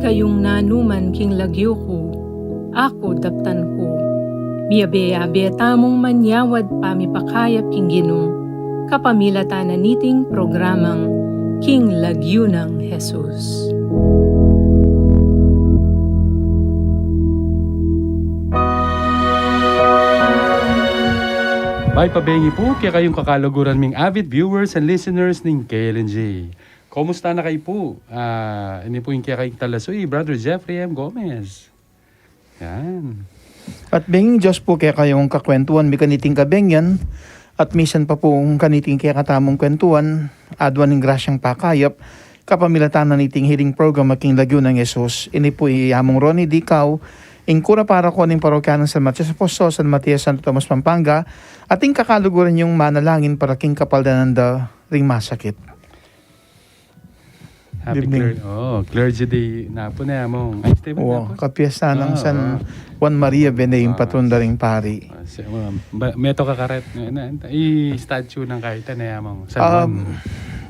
kayong nanuman king lagyo ko, ako daptan ko. Biyabe tamong manyawad pamipakayap king ginong, kapamilatan na niting programang King Lagyo ng Jesus. Bye pabengi po kaya kayong kakaluguran ming avid viewers and listeners ng KLNJ. Kumusta na kayo po? Ini po yung kaya kayong talasoy, Brother Jeffrey M. Gomez. Yan. At benging Diyos po kaya kayong kakwentuhan, may kaniting kabengyan, at misan pa po kaniting kaya katamong kwentuhan, adwan ng grasyang pakayap, kapamilatan na niting healing program King Lagyo ng Jesus. Ini po iyamong Ronnie Dikaw, ingkura para ko ng parokyanan San Matias Apostol, San Matias, Santo Tomas, Pampanga, ating kakaluguran yung manalangin para king kapaldanan da ring masakit. Happy Clergy Day na po na mo. Ay, stay Oo, kapiesta ng San Juan Maria Benay, yung patron da ring pari. Meto kakaret. I-statue ng kahit na yamang San Juan.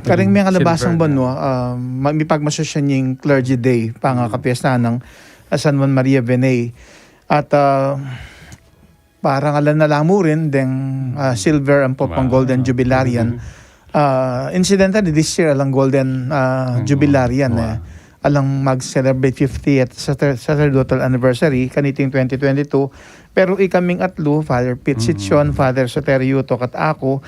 Karing may kalabasang banwa, may pagmasosyan yung Clergy Day, pang kapiesta ng San Juan Maria Benay. At parang alam na lang mo rin, deng silver ang pang golden jubilarian. Incidentally, this year alang golden jubilarian. Alang mag-celebrate 50th sacerdotal anniversary, kaniting 2022. Pero ikaming atlo, Father Pete Sitchon, Father Soterio Tok at ako,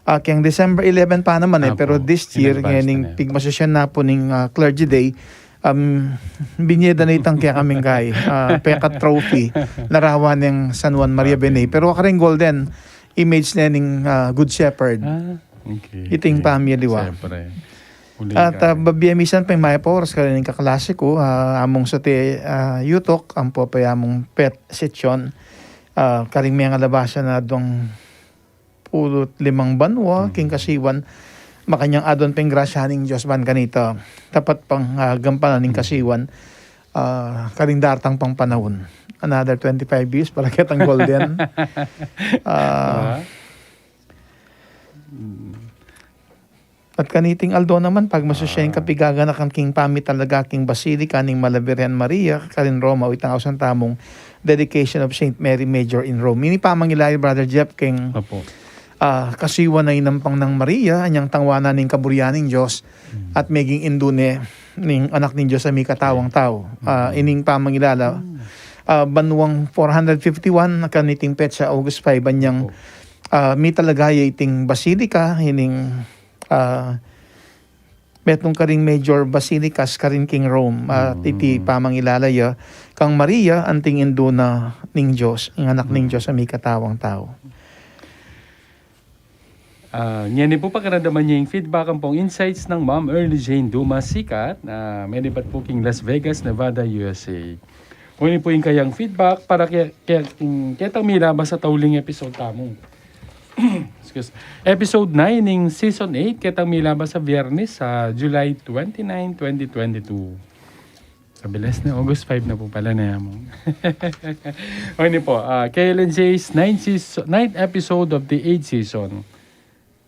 kaya December 11 pa naman pero this year, ngayon pigmasosyan na po ng Clergy Day, binyeda na itang kaya kaming kay Pekat Trophy larawan ng San Juan Maria Benay, pero karing golden image na ng Good Shepherd. Iting pamilya at babiyamisan pa yung maya po oras karing kaklasiko among sa te yutok ang po pa among Pet Sitchon karing may alabasa na dong pulot 5 banwa king kasiwan makanyang adon peng grasyaning Diyos ban kanito tapat pang gampanan ng kasiwan karing dartang pang panahon another 25 years para kitang golden at kaniting Aldo naman pag masusyayin kapigaga na king pami talaga king Basilica ning Malabirian Maria karin Roma uitang ausan tamong dedication of Saint Mary Major in Rome ini pamangilay Brother Jeff king kasiwa na inampang ng Maria, anyang tangwana ning kaburyaning Diyos at meging indune ning anak ning Diyos sa may katawang tao. Ining pamangilala, banwang 451 kaniting petsa August 5 anyang may talagaya iting Basilica, ining metong karing Major Basilicas karing King Rome at iti pamangilala kang Maria anting induna ning Diyos, ang anak ning Diyos sa may katawang tao. Ngayon po pa karadaman niya yung feedback ang pong insights ng Ma'am Early Jane Dumas Sikat na medibat po king Las Vegas, Nevada, USA. Kung po yung kayang feedback para kaya milabas sa tauling episode tamong. Excuse. Episode 9 ng Season 8 kitang milabas sa Biyernes sa July 29, 2022. Sa bilas na August 5 na po pala na yamong. Okay po, KLNJ's 9th episode of the 8th season.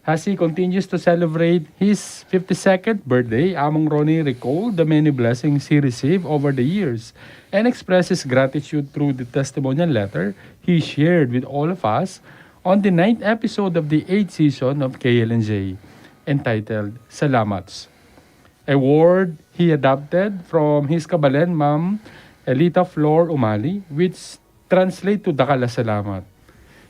As he continues to celebrate his 52nd birthday, Among Ronnie recalled the many blessings he received over the years and expressed his gratitude through the testimonial letter he shared with all of us on the 9th episode of the 8th season of KLNJ, entitled Salamats. A word he adopted from his Kabalen Ma'am Elita Flor Umali, which translate to Dakala Salamat.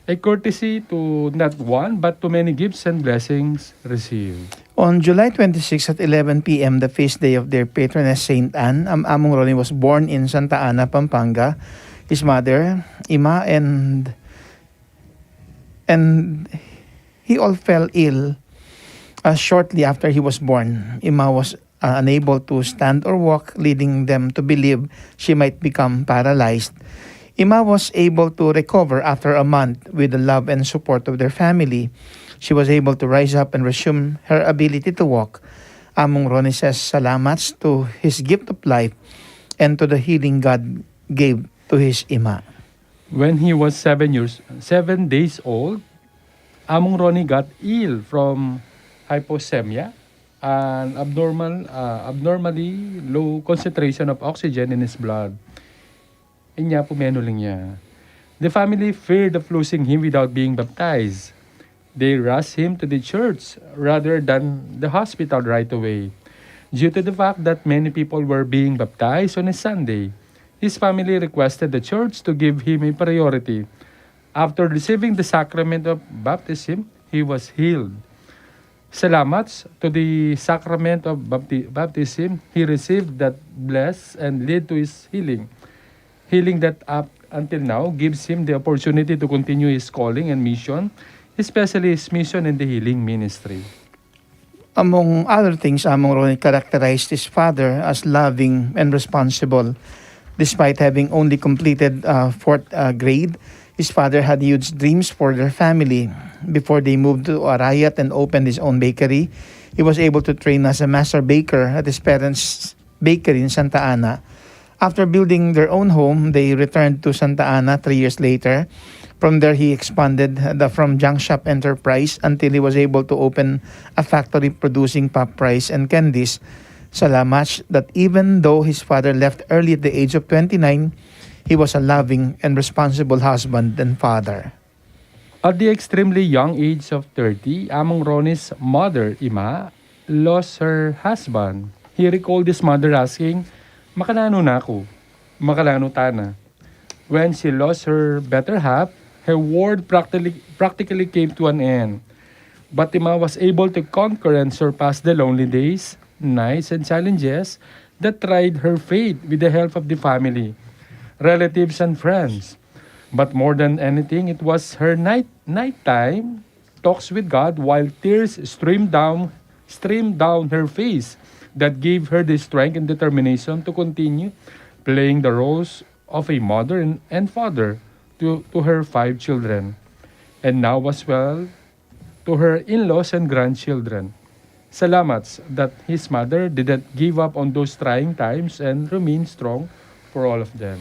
A courtesy to not one but to many gifts and blessings received. On July 26 at 11 p.m., the feast day of their patroness Saint Anne, Among Ronnie was born in Santa Ana, Pampanga. His mother, Ima, and he all fell ill shortly after he was born. Ima was unable to stand or walk, leading them to believe she might become paralyzed. Ima was able to recover after a month with the love and support of their family. She was able to rise up and resume her ability to walk. Among Ronnie says salamats to his gift of life and to the healing God gave to his Ima. When he was 7 days old, Among Ronnie got ill from hyposemia, an abnormally low concentration of oxygen in his blood. Inya pumenuling niya. The family feared of losing him without being baptized. They rushed him to the church rather than the hospital right away. Due to the fact that many people were being baptized on a Sunday, his family requested the church to give him a priority. After receiving the sacrament of baptism, he was healed. Salamat to the sacrament of baptism he received that blessed and led to his healing. Healing that up until now gives him the opportunity to continue his calling and mission, especially his mission in the healing ministry. Among other things, Among Ronnie characterized his father as loving and responsible. Despite having only completed fourth grade, his father had huge dreams for their family. Before they moved to Arayat and opened his own bakery, he was able to train as a master baker at his parents' bakery in Santa Ana. After building their own home, they returned to Santa Ana 3 years later. From there, he expanded the From Junk Shop enterprise until he was able to open a factory producing pop rice and candies. Salamat that even though his father left early at the age of 29, he was a loving and responsible husband and father. At the extremely young age of 30, Among Ronnie's mother, Ima, lost her husband. He recalled his mother asking, "Makalano na ako? Makalano tana?" When she lost her better half, her world practically came to an end. But Ima was able to conquer and surpass the lonely days, nights, and challenges that tried her faith with the help of the family, relatives, and friends. But more than anything, it was her nighttime talks with God while tears streamed down her face that gave her the strength and determination to continue playing the roles of a mother and father to her 5 children, and now as well to her in-laws and grandchildren. Salamat that his mother didn't give up on those trying times and remained strong for all of them.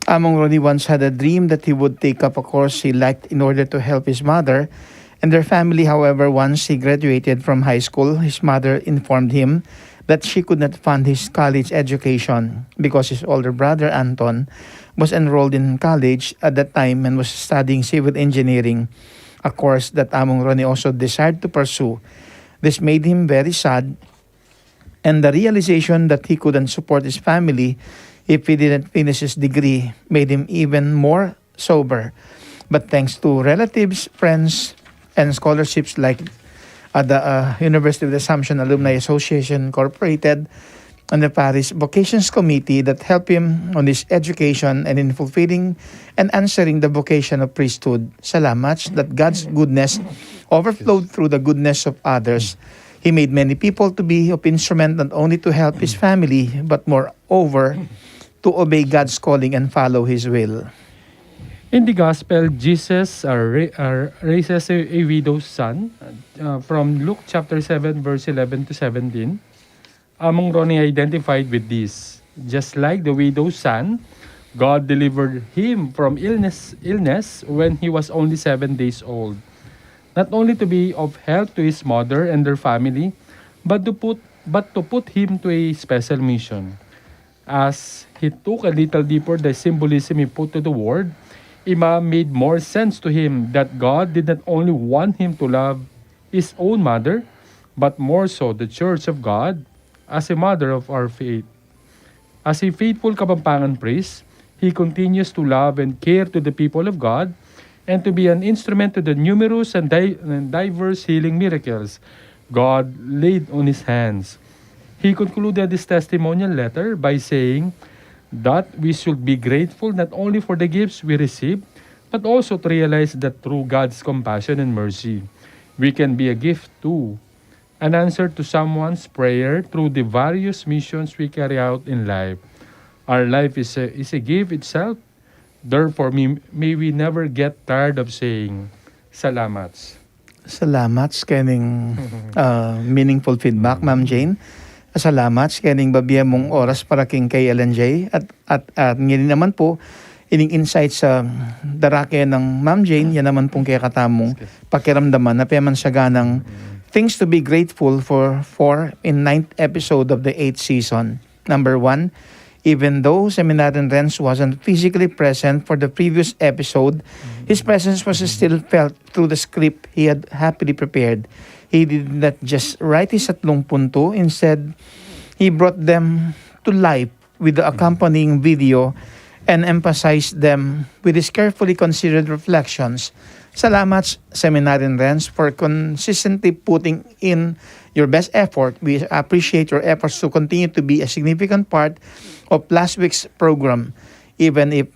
Among Ronnie once had a dream that he would take up a course he liked in order to help his mother and their family. However, once he graduated from high school, his mother informed him that she could not fund his college education because his older brother Anton was enrolled in college at that time and was studying civil engineering, a course that Among Ronnie also desired to pursue. This made him very sad, and the realization that he couldn't support his family if he didn't finish his degree made him even more sober. But thanks to relatives, friends, and scholarships like the University of the Assumption Alumni Association Incorporated and the Paris Vocations Committee that helped him on his education and in fulfilling and answering the vocation of priesthood. Salamat that God's goodness overflowed through the goodness of others. He made many people to be of instrument not only to help his family, but moreover, to obey God's calling and follow His will. In the Gospel, Jesus raises a widow's son from Luke chapter 7, verse 11 to 17. Among Ronnie identified with this. Just like the widow's son, God delivered him from illness when he was only 7 days old. Not only to be of help to his mother and their family, but to put him to a special mission. As he took a little deeper the symbolism he put to the word, Ima made more sense to him that God did not only want him to love his own mother, but more so the Church of God as a mother of our faith. As a faithful Kapampangan priest, he continues to love and care to the people of God and to be an instrument to the numerous and diverse healing miracles God laid on his hands. He concluded his testimonial letter by saying that we should be grateful not only for the gifts we receive, but also to realize that through God's compassion and mercy, we can be a gift too, an answer to someone's prayer through the various missions we carry out in life. Our life is a gift itself. Therefore, may we never get tired of saying, Salamat. Salamat kaning meaningful feedback, Ma'am Jane. Salamat kaning babiya mong oras para king kay LNJ at ngayon naman po ining insights sa darake ng Ma'am Jane yan naman pong kaya katamong pakiramdaman na payaman siya ganang Things to be grateful for in 9th episode of the 8th season. Number 1, even though Seminaryang Renz wasn't physically present for the previous episode, his presence was still felt through the script he had happily prepared. He did not just write his 3 punto, instead, he brought them to life with the accompanying video and emphasized them with his carefully considered reflections. Salamat, Seminaryang Renz, for consistently putting in your best effort. We appreciate your efforts to continue to be a significant part of last week's program, even if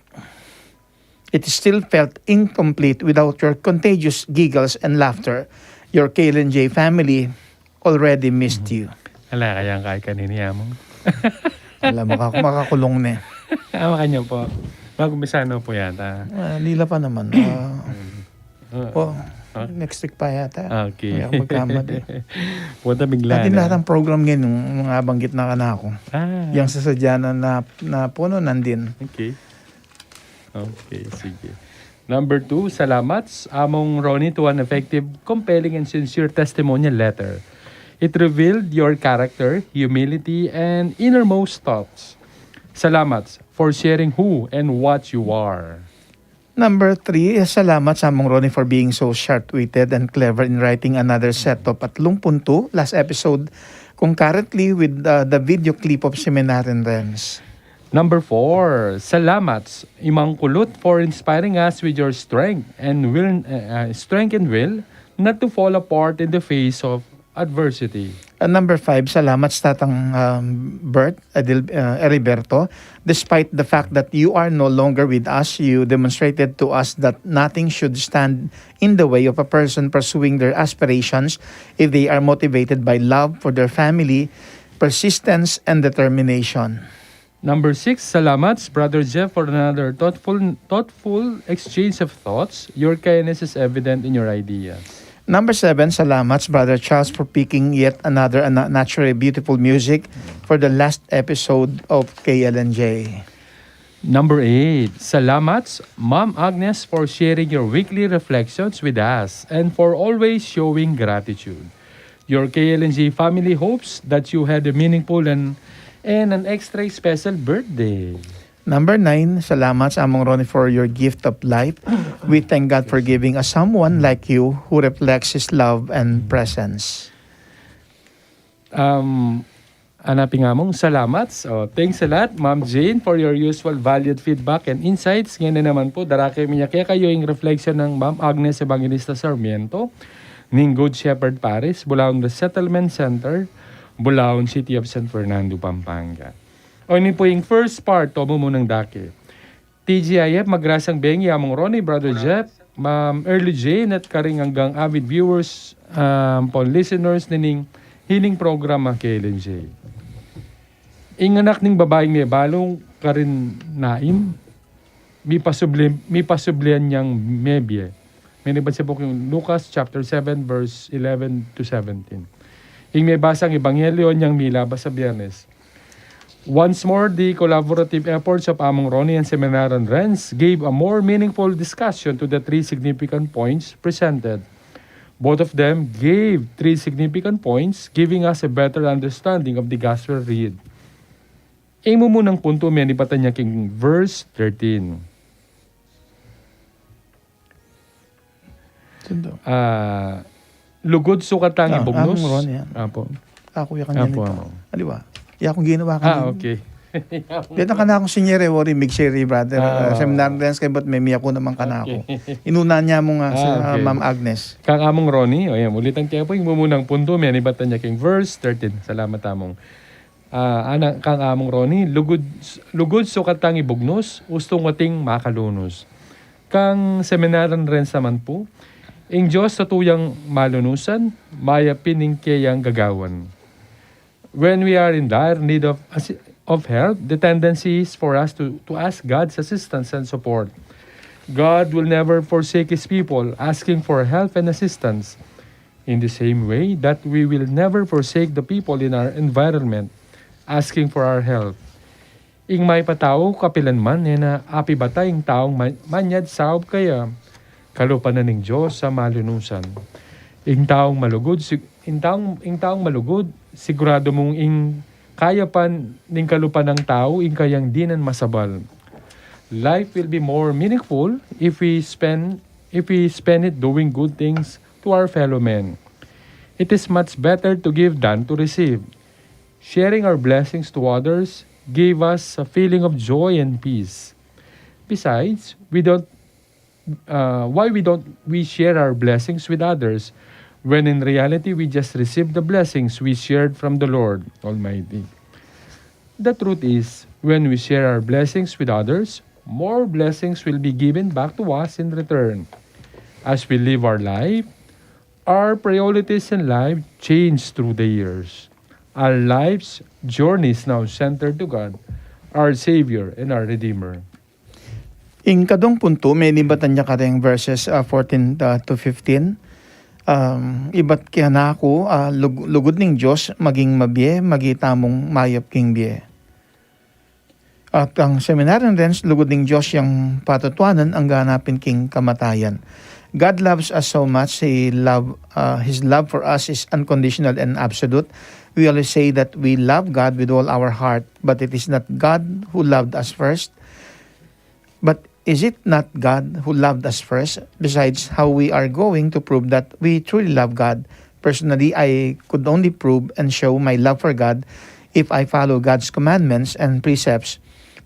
it still felt incomplete without your contagious giggles and laughter. Your Kaylen J family already missed you. Ala, kaya kay kanina mo. Alam mo, makakulong na. Kanya po. Mag-umisano po yata. Lila pa naman. Next week pa yata. Okay. Kaya magkamali. Punta bigla Natin na. lahat ng program ngayon, yung mga banggit na ka na ako. Yung sasadya na puno nandin. Okay. Okay, sige. Number 2, salamat among Ronnie to an effective, compelling, and sincere testimonial letter. It revealed your character, humility, and innermost thoughts. Salamat for sharing who and what you are. Number 3, salamat sa among Ronnie for being so sharp-witted and clever in writing another set of 3 punto last episode concurrently with the video clip of Seminaryang Renz. Number 4, salamat Imang Kulot for inspiring us with your strength and will not to fall apart in the face of adversity. Number 5, salamat sa tatang Bert Heriberto. Despite the fact that you are no longer with us, you demonstrated to us that nothing should stand in the way of a person pursuing their aspirations if they are motivated by love for their family, persistence, and determination. Number 6, salamat Brother Jeff for another thoughtful exchange of thoughts. Your kindness is evident in your ideas. Number 7, salamat Brother Charles for picking yet another naturally beautiful music for the last episode of KLNJ. Number 8, salamat Ma'am Agnes for sharing your weekly reflections with us and for always showing gratitude. Your KLNJ family hopes that you had a meaningful and an extra special birthday. Number 9, salamat sa among Ronnie for your gift of life. We thank God for giving us someone like you who reflects His love and presence. Hanapin nga mong salamat. So, thanks a lot, Ma'am Jane, for your useful, valued feedback and insights. Ngayon na naman po, darake minya kaya kayo yung reflection ng Ma'am Agnes Evangelista Sarmiento, ng Good Shepherd Parish, Bulaon Resettlement Center, Bulaon City of San Fernando, Pampanga. O ini po yung first part, tomo mo ng dake. TGIF, magrasang bengi, among Ronnie, Brother Jeff, Ma'am Early Jane, at karing hanggang avid viewers, po listeners, nining hiling program ang KLNJ. Inganak ning babaeng may balong karin naim, mi pasublian niyang mebye. May nabad siya po yung Lucas chapter 7 verse 11 to 17. Ing may basang ebanghelyo niyang milabas sa Biyernes. Once more, the collaborative efforts of Among Ronnie and Seminaryang Renz gave a more meaningful discussion to the 3 significant points presented. Both of them gave 3 significant points, giving us a better understanding of the gospel read. Imo munang punto may nipatan niya king verse 13. Lugod sukatang ibugnos. Among Ronnie yan. Apo. Ako yung kanya Apo, nito. amo. Ano ba? Yakong ginawa ka Okay. Dito ka na akong sinyere, wari, mixeri, brother. Seminaryang Renz, kaya ba't may miyako naman ka na ako. Inuna niya mo nga sa Okay. Ma'am Agnes. Kang among Ronnie, o yan, ulitan kaya po yung mumunang punto, may nibatan niya king verse 13. Salamat among. Kang among Ronnie, lugod sukatang ibugnos, ustong wating makalunos. Kang Seminaryang Renz naman po, ing Diyos sa tuyang malunusan, maya pining kayang gagawan. When we are in dire need of help, the tendency is for us to ask God's assistance and support. God will never forsake His people asking for help and assistance. In the same way that we will never forsake the people in our environment asking for our help. Ing may patao kapilan man na api batay ing taong manyad saob kaya kalupan na ning Diyos sa malunusan. Ing taong malugod, ing taong malugod, sigurado mong kaya pan ning kalupan ng tao, ing kayang dinan masabal. Life will be more meaningful if we spend it doing good things to our fellow men. It is much better to give than to receive. Sharing our blessings to others gave us a feeling of joy and peace. Besides, why don't we share our blessings with others when in reality we just received the blessings we shared from the Lord Almighty? The truth is, when we share our blessings with others, more blessings will be given back to us in return. As we live our life, our priorities in life change through the years. Our life's journey is now centered to God, our Savior and our Redeemer. Ing kadong punto, may nibatan niya ka rin verses 14 to 15. Ibat kaya na ako, lugod ning Diyos, maging mabiye, magitamong mayap king biye. At ang seminaryan rin, lugod ning Diyos yung patutuanan, ang ganapin king kamatayan. God loves us so much, His love for us is unconditional and absolute. We always say that we love God with all our heart, but it is not God who loved us first. But is it not God who loved us first? Besides, how we are going to prove that we truly love God? Personally, I could only prove and show my love for God if I follow God's commandments and precepts.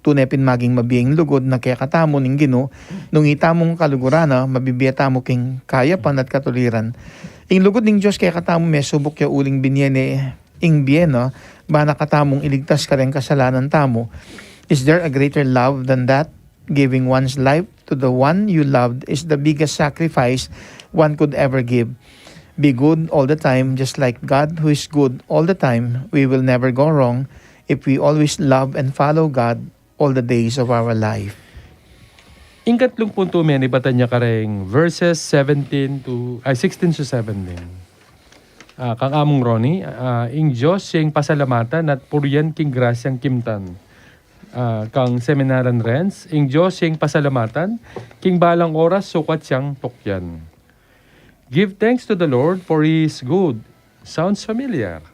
Tunay pin maging mabiyeng lugod na kaya katamo ning Ginoo nung itamong kalugurana mabibiyata mo king kayapan at katuliran. Ing lugod ning Dios kaya katamo may subok ya uling binyene ing biyeno ba nakatamong iligtas ka rin kasalanan tamo. Is there a greater love than that? Giving one's life to the one you loved is the biggest sacrifice one could ever give. Be good all the time, just like God who is good all the time. We will never go wrong if we always love and follow God all the days of our life. Ing katlong punto may nibatan niya ka rin verses 16 to 17. Kang among Ronnie, ing Diyos siyang pasalamatan at puriyan king grasyang kimtan. Kang seminaran Renz, ing Diyos siyang pasalamatan, king balang oras sukat siyang tukyan. Give thanks to the Lord for He is good. Sounds familiar.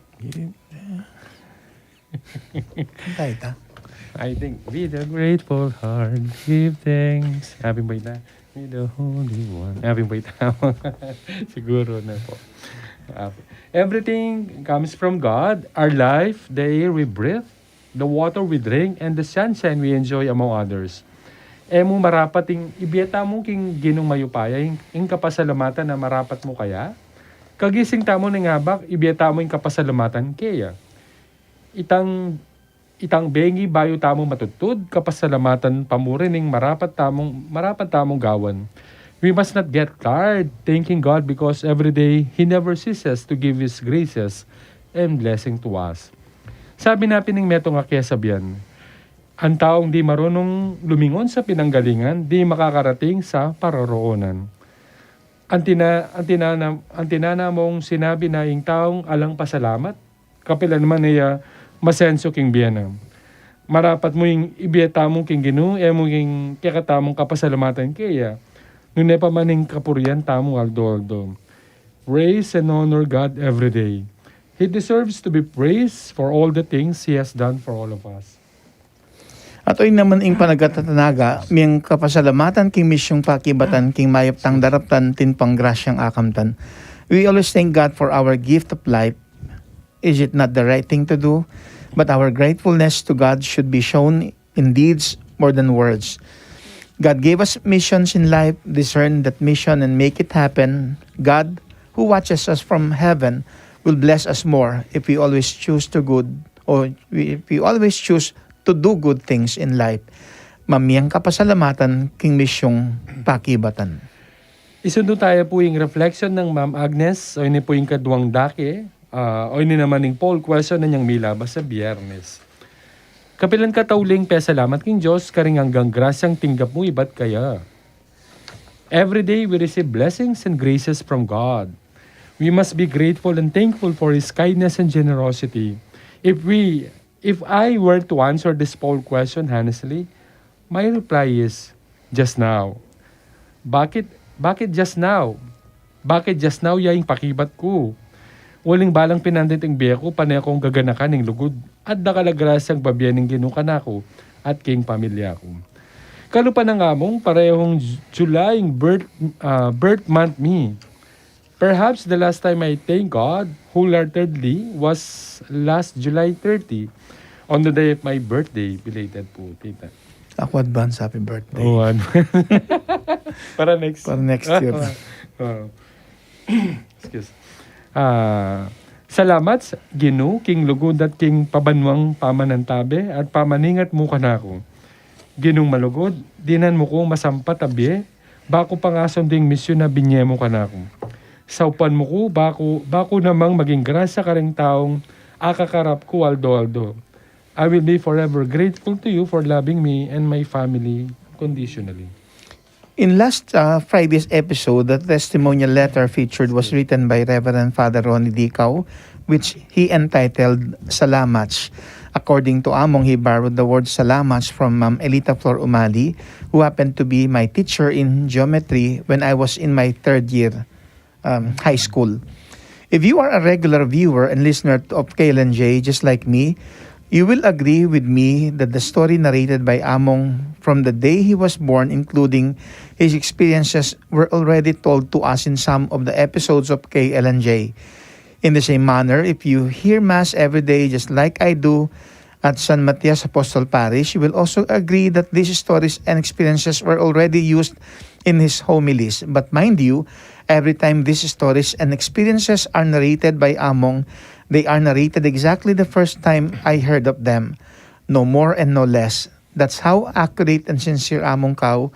I think, with a grateful heart, give thanks. Having ba ita? With the Holy One. Having ba ita? Siguro na po. Everything comes from God. Our life, the air we breathe, the water we drink, and the sunshine we enjoy among others. Mo marapat ibiyata mo king ginong mayupaya, ing kapasalamatan na marapat mo kaya? Kagising tamo ng ngabak, ibiyata mo ing kapasalamatan kaya. Itang bengi bayo tamo matutud, kapasalamatan pamurining marapat tamong gawan. We must not get tired thanking God because every day He never ceases to give His graces and blessing to us. Sabi na pining metong akyasabihan, ang taong di marunong lumingon sa pinanggalingan, di makakarating sa paroroonan. Antinana mong sinabi na ing taong alang pasalamat, kapilan man niya masenso king biyana. Marapat mo yung ibiyata mong king Ginoo, mo king kakatamong kapasalamatan kaya, nune pa maning kapurian tamong aldo-aldo. Praise and honor God every day. He deserves to be praised for all the things He has done for all of us. At oy naman ing panagatatanaga, miyang kapasalamatan king misyong pakibatan king mayaptang daraptan tinpang grasyang akamtan. We always thank God for our gift of life. Is it not the right thing to do? But our gratefulness to God should be shown in deeds more than words. God gave us missions in life, discern that mission and make it happen. God, who watches us from heaven, will bless us more if we always choose to do good things in life. Mamiyang kapasalamatan king misyong pakibatan. Isundo tayo po yung reflection ng Ma'am Agnes, o ini po yung kadwang dake, o ini naman yung poll question na niyang milabas sa Biyernes. Kapilan katauling salamat king Diyos, karing hanggang grasyang tinggap mo iba't kaya. Every day we receive blessings and graces from God. We must be grateful and thankful for His kindness and generosity. If I were to answer this poll question honestly, my reply is, just now. Bakit just now? Bakit just now yaing pakibat ko? Waling balang pinandit ang biya ko, panay akong gaganakan ng lugod at nakalagrasyang babiyan ng ginukan ako at king pamilya ko. Kalupa ng among parehong July birth month me. Perhaps the last time I thank God wholeheartedly was last July 30 on the day of my birthday. Belated po, tita. Ako advance happy birthday. Oh, ano? Para next. Para next year. Excuse. Salamat Ginoo king lugod at king pabanwang pamanantabe at pamaningat mo kanako. Ginong malugod, dinan mo kong masampat abye, bako pangason ding misyon na binye mo kanako. Saupan mo ko, bako namang maging grasya ka ring taong akakarap ko aldo. I will be forever grateful to you for loving me and my family conditionally. In last Friday's episode, the testimonial letter featured was written by Reverend Father Ronnie Dicao, which he entitled Salamats. According to Among, he borrowed the word Salamats from Ma'am Elita Flor Umali, who happened to be my teacher in geometry when I was in my third year high school. If you are a regular viewer and listener of KLNJ, just like me, you will agree with me that the story narrated by Among from the day he was born, including his experiences, were already told to us in some of the episodes of KLNJ. In the same manner, if you hear Mass every day just like I do at San Matias Apostol Parish, you will also agree that these stories and experiences were already used in his homilies. But mind you, every time these stories and experiences are narrated by Among, they are narrated exactly the first time I heard of them. No more and no less. That's how accurate and sincere Among Kao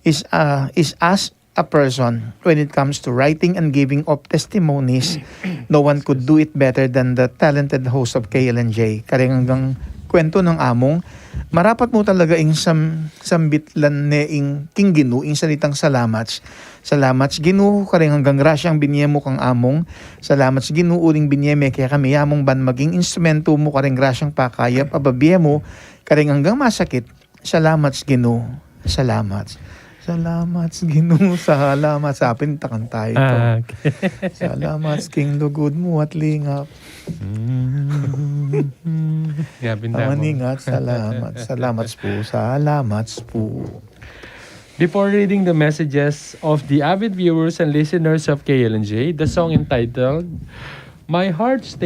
is as a person when it comes to writing and giving of testimonies. No one could do it better than the talented host of KLNJ. Karing hanggang kwento ng Among, marapat mo talaga ing sambitlan ne ing king Ginoo ing salitang salamats. Salamats Ginoo karing hanggang grasyang binye mo kang Among. Salamats Ginoo uling binye me kaya kami among ban maging instrumento mo karing grasyang pakayap ababiye mo karing hanggang masakit. Salamats Ginoo. Salamats. Salamat Ginoo, salamat sa apin takan tayo ito. Okay. Salamat king lugod mo at lingap. Maningat, salamat po, salamat po. Before reading the messages of the avid viewers and listeners of KLNJ, the song entitled My Heart's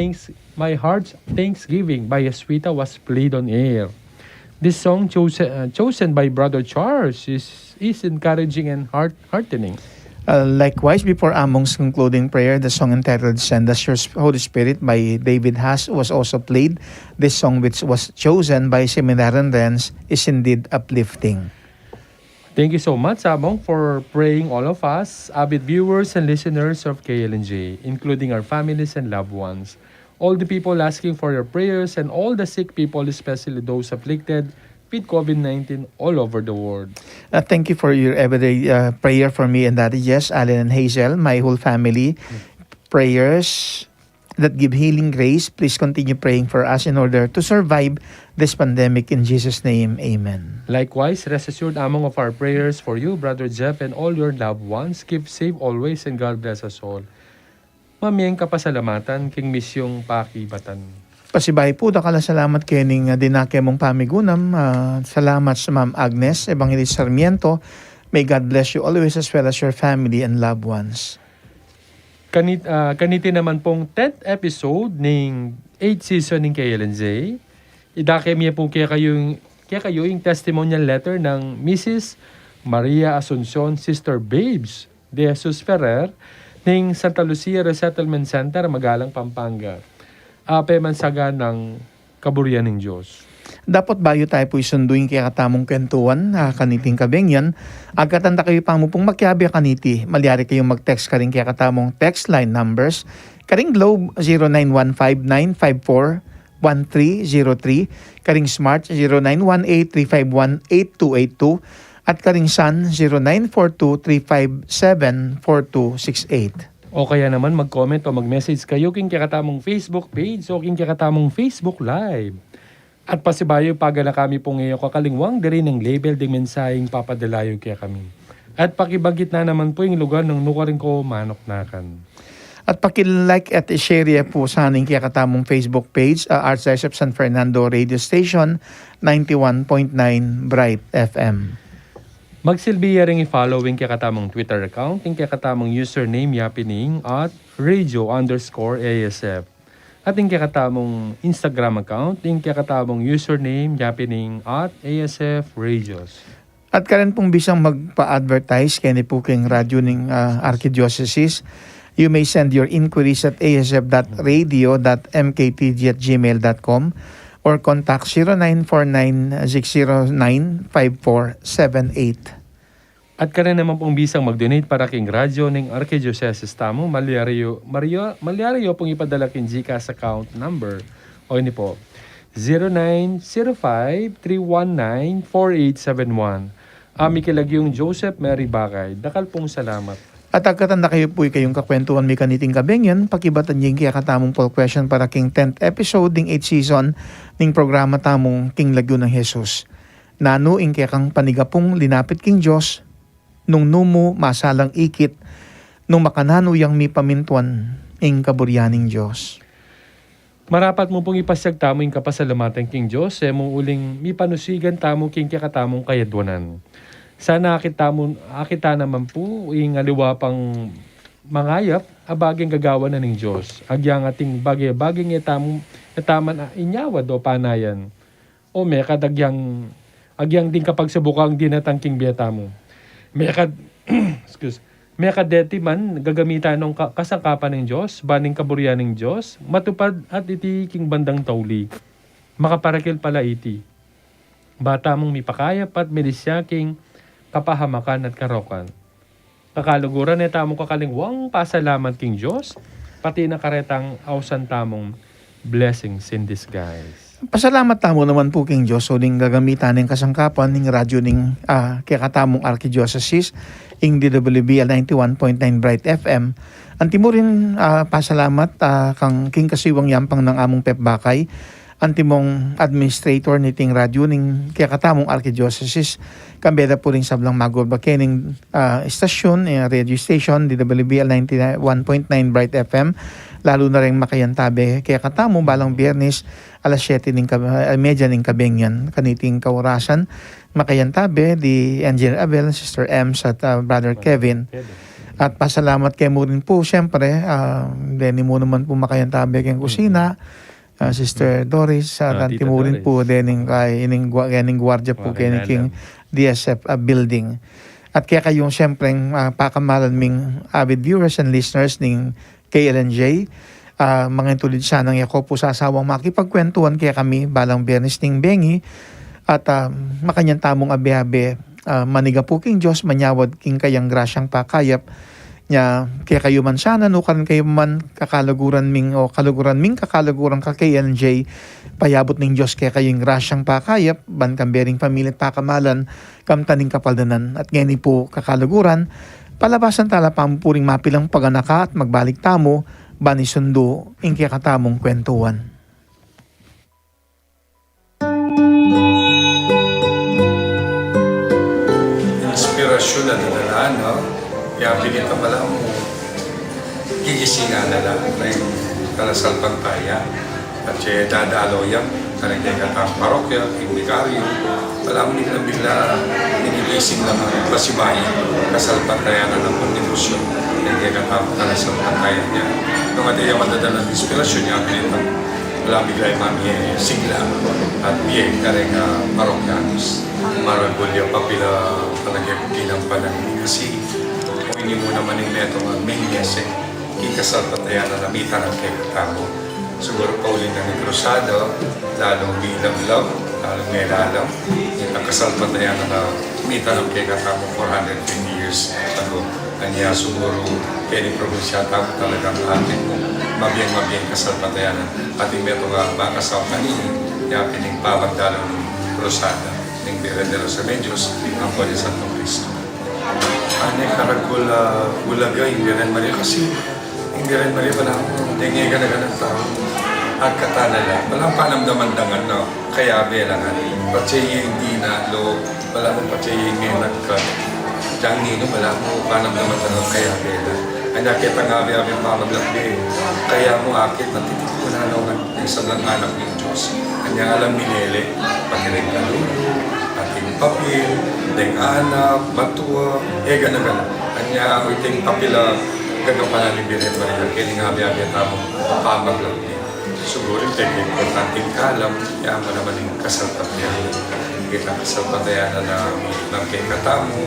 Thanksgiving by Aswita was played on air. This song chosen by Brother Charles is encouraging and heartening. Likewise, before Among's concluding prayer, the song entitled Send Us Your Holy Spirit by David Haas was also played. This song, which was chosen by Seminarian Renz, is indeed uplifting. Thank you so much, Among, for praying all of us, avid viewers and listeners of KLNJ, including our families and loved ones. All the people asking for your prayers and all the sick people, especially those afflicted with COVID-19 all over the world. Thank you for your everyday prayer for me and Daddy Jess, Allen and Hazel, my whole family. Prayers that give healing grace. Please continue praying for us in order to survive this pandemic. In Jesus' name, amen. Likewise, rest assured among of our prayers for you, Brother Jeff, and all your loved ones. Keep safe always and God bless us all. Mamiyang kapasalamatan king misyong pakibatan. Pasibay po, dakala salamat kening dinake mong pamigunam. Salamat sa Ma'am Agnes, Evangelist Sarmiento. May God bless you always as well as your family and loved ones. Kaniti naman pong 10th episode ng 8th season ng KLNJ. Idake miya po kaya kayo yung testimonial letter ng Mrs. Maria Asuncion, Sister Babes de Jesus Ferrer, ng Santa Lucia Resettlement Center, Magalang, Pampanga. Ape mansaga ng kaburian ng Diyos. Dapat bayo tayo po isunduin kaya katamong kwentuhan kaniting kabengyan. Agkatanda kayo pa mo pong magkiabi kaniti. Malyari kayong mag-text ka rin kaya katamong text line numbers. Karing Globe 0915-954-1303. Karing Smart 0918-351-8282. At karing Sun 0942-357-4268. O kaya naman mag-comment o mag-message kayo king kakatamong Facebook page o king kakatamong Facebook Live. At pasibayo pagala kami po ngayon kakalingwang diri ng label ding mensaheng papadalayo kaya kami. At pakibanggit na naman po yung lugar ng nukaring ko manoknakan. At paki-like at i-share po sa aming kakatamong Facebook page, Archdiocese of San Fernando Radio Station, 91.9 Bright FM. Magsilbiya rin i-following kakatamong Twitter account, yung kakatamong username yapining at radio_ASF. At yung kakatamong Instagram account, yung kakatamong username yapining at ASF Radios. At karen pong bisang magpa-advertise kaya po kayong radyo ng Archdiocese, you may send your inquiries at asf.radio.mktg@gmail.com or contact 0949-609-5478. At karen naman pong bisang mag-donate para king radyo ng Archdiocese tamo, Maliario pong ipadala king GCash account number. O ini po, 0905-319-4871. Ami kilagyong Joseph Mary Bakay. Dakal pong salamat. At agkatanda kayo po kayong kakwentuhan may kaniting kabengyan, pakibatan yung kaya katamong poll question para king 10th episode ng 8th season ng programa tamong King Lagyo ng Jesus. Nano ing kaya kang panigapong linapit king Diyos, nung numo masalang ikit, nung makanano yang mi pamintuan ing kaburyaning Diyos. Marapat mo pong ipasyag tamo yung kapasalamatan king Diyos, mong uling mi panusigan tamo king kaya katamong kayadwanan. Sana akita naman po yung aliwa pang mangayap, abaging gagawa na ng Diyos. Agyang ating bagay-baging itaman inyawad o panayan. O may kadagyang din kapag subukang dinatangking biyata mo. May kadeti man gagamitan ng kasangkapan ng Diyos, baning kaburyan ng Diyos, matupad at itiking bandang tauli. Makaparakil pala iti. Bata mong mipakayap at milisyaking kapahamakan at karokan. Kakaluguran na tamong kakalingwang pasalamat king Diyos, pati na karetang awsan tamong blessings in disguise. Pasalamat tamo naman po king Diyos o ding gagamitan ng kasangkapan ng radyo ng kakatamong Archdiocese ing DWBL 91.9 Bright FM. Antimo rin pasalamat kang king kasiwang yampang ng among Pep Bakay, antimong administrator niting radyo ning kakatamong Archdiocese, kambeda po rin sablang magurbakening istasyon, radio station, DWBL 91.9 Bright FM, lalo na rin makayantabe kaya katamo balang Biyernes alas 7 media ning kabengyan kaniting kaurasan makayantabe di Engineer Abel, Sister Ems at Brother Kevin. At pasalamat kay mo rin po siyempre, deni mo naman po makayantabe kayong kusina, Sister Doris, at mo rin po dening ining gwardiya po kay king DSF building. At kaya kayong siyempre pakamalan ming avid viewers and listeners ning KLNJ, mga tulid siya ng yako po sa asawang makipagkwentuhan kaya kami balang Biyernes ning bengi at makanyang tamong abe-abe maniga po king Diyos, manyawad king kayang grasyang pakayap nya kaya kayo man sana no karon kayo man kakalaguran ming kakalaguran ka KLNJ payabot ning Diyos kaya kayong grasyang pakayap ban kambering pamilit pakamalan kamtaning kapaldanan at ngayon po kakalaguran palabasan tala pampuring mapilang paganaka at magbalik tamo bani sundo ing kaya katamong kwentuhan. Inspirasyon na dadalaan, no? Kaya pinita pala mo, gigisingan na lang na yung kalasal pantaya. At siya dadalo yan, kanagay katang parokya, yung bikaryo. Wala mo nila bigla, ninigising lang ang pasibay, kasal pantaya na ng kontinusyon. Kanagay katang kalasal pantaya niya. Nung at iya madadala ng inspirasyon niya, pinita wala bigla yung mami sigla at biyeng kareng parokyanos. Maragulya pa pila kanagay pilang panangin kasi ini mo naman yung neto ng menyese, kikasal pataya na namitan ng kay katamo. Siguro pa ulit na ni Cruzado, lalong bilang-law, lalong may lalam. Yung kasal pataya na namitan ng kay katamo 450 years ago. Kanya siguro kaya ni probinsya tamo talagang ating mabiyang kasal pataya na ating meto nga makasal kanini, yung pining pabagdalo ng Cruzada, ng Bira de los Remedios, ang Pwede Santong Cristo. Ano yung karagula ulagay, hindi rin mali kasi hindi rin mali pala hindi ka na tao at katanala, walang panamdamandangan na kaya belangan, patsaya hindi na loob, wala mong patsaya hindi nagkat Diyan nino, wala mo kanang naman tanong kaya kaya. Anya kita nga abi pamaglakbi. Kaya mo akit natitik ko na naman ng isang anak ng Diyos. Anya alam minele, pakinig ka lulo, ating papil, deng anak, matua, gana-gana. Anya ako iting papila, gagapanalibirin mo rin. Kaya nga abi tamong pamaglakbi. Siguro yung importanteng kalam, kaya mo naman yung kasalpatayan. Kita kasalpatayan na ng kikatamo,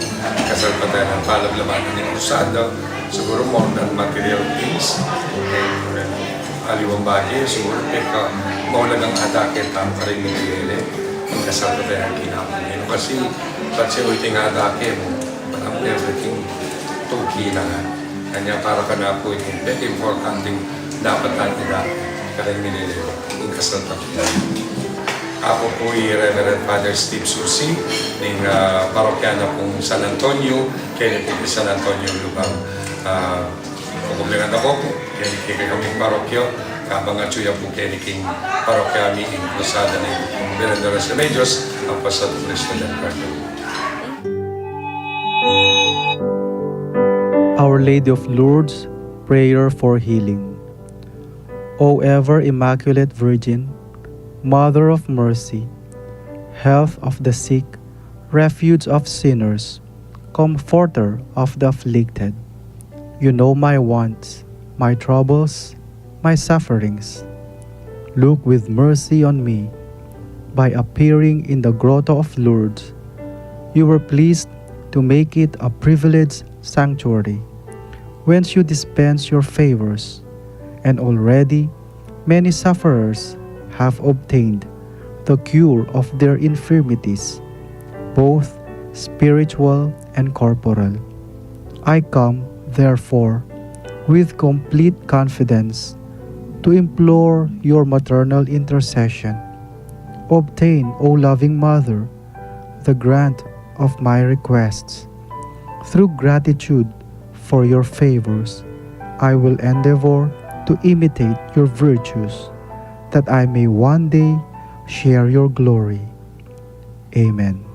kasalpatayan ng palablabanan ng usada, siguro more than material things. And aliwang bagay, siguro kaya maulagang atake tam pa rin nilili, yung kasalpatayan kinamon. Kasi, kasi ulitin nga atake mo, parang everything tuki na nga. Kanya para ka na po yung very importanteng dapat natin dati. Karang nilili, yung kasalpatayan. Ako po Reverend Father Steve Susi ng parokyana pong San Antonio, kaya po San Antonio Lubang. Kukubligan ako po, kaya kami parokyo, kabang at suya po kaya king parokyami in Cruzada ng Venezuela sa Medios, ang Pasado Cristo del Carmen. Our Lady of Lourdes, prayer for healing. O ever Immaculate Virgin, Mother of Mercy, Health of the sick, Refuge of sinners, Comforter of the afflicted, you know my wants, my troubles, my sufferings. Look with mercy on me. By appearing in the Grotto of Lourdes, you were pleased to make it a privileged sanctuary, whence you dispense your favors, and already many sufferers have obtained the cure of their infirmities, both spiritual and corporal. I come, therefore, with complete confidence to implore your maternal intercession. Obtain, O loving Mother, the grant of my requests. Through gratitude for your favors, I will endeavor to imitate your virtues, that I may one day share your glory. Amen.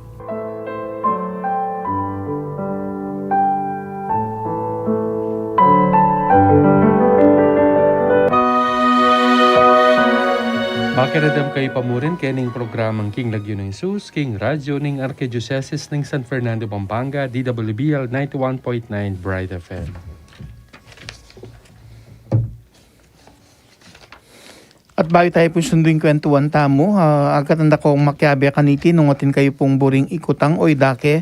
Makiradam kayo pamurin kening programang King Lagyo ng Jesus, King Radio ng Archdiocese ng San Fernando, Pampanga, DWBL 91.9 Bright FM. At bago tayo po sunduin kwentuhan tamo, agkatanda kong makyabe kaniti nung atin kayo pong buring ikutang o idake.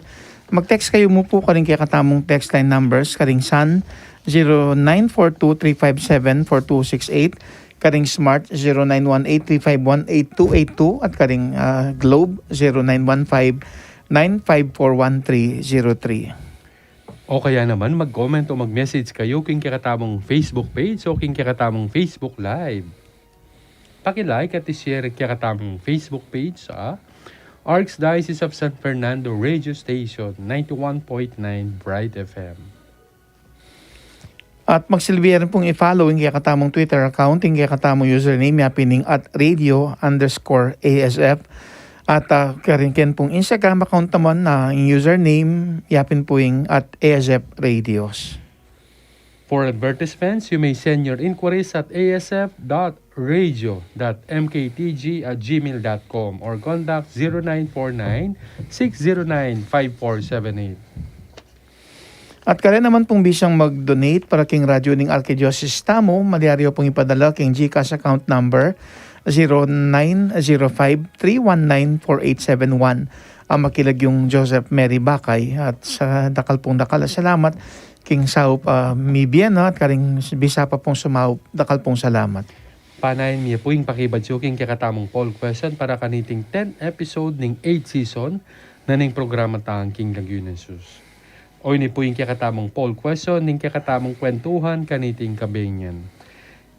Mag-text kayo mo po karing kaya katamong text line numbers, karing San 0942-357-4268, karing Smart 0918-351-8282 at karing Globe 0915-9541303. O kaya naman mag-comment o mag-message kayo king kakatamong Facebook page o king kakatamong Facebook Live. Paki-like at i-share kakatamong Facebook page sa Archdiocese of San Fernando Radio Station 91.9 Bright FM. At magsilbiya rin pong i-follow yung kakatamong Twitter account, yung kakatamong username, yapining at radio_ASF. At karin pong Instagram account naman na yung username, yapin po yung at ASF Radios. For advertisements, you may send your inquiries at asf.radio.mktg@gmail.com or contact 0949-609-5478. At kaya naman pong bisang mag-donate para king radyo ng Archdiocese tamo, malyaryo pong ipadala king GCash account number 0905-319-4871. Ang makilag yung Joseph Mary Bakay at sa dakal pong dakal. Salamat king saup Mibian at karing bisa pa pong sumaup, dakal pong salamat. Panayin niya po yung pakibadyoking kakatamong poll question para kaniting 10 episode ng 8 season na ning programa taang King Lagyo ng Jesus. O ini po yung kakatamong poll question ng kakatamong kwentuhan kaniting kabenyan.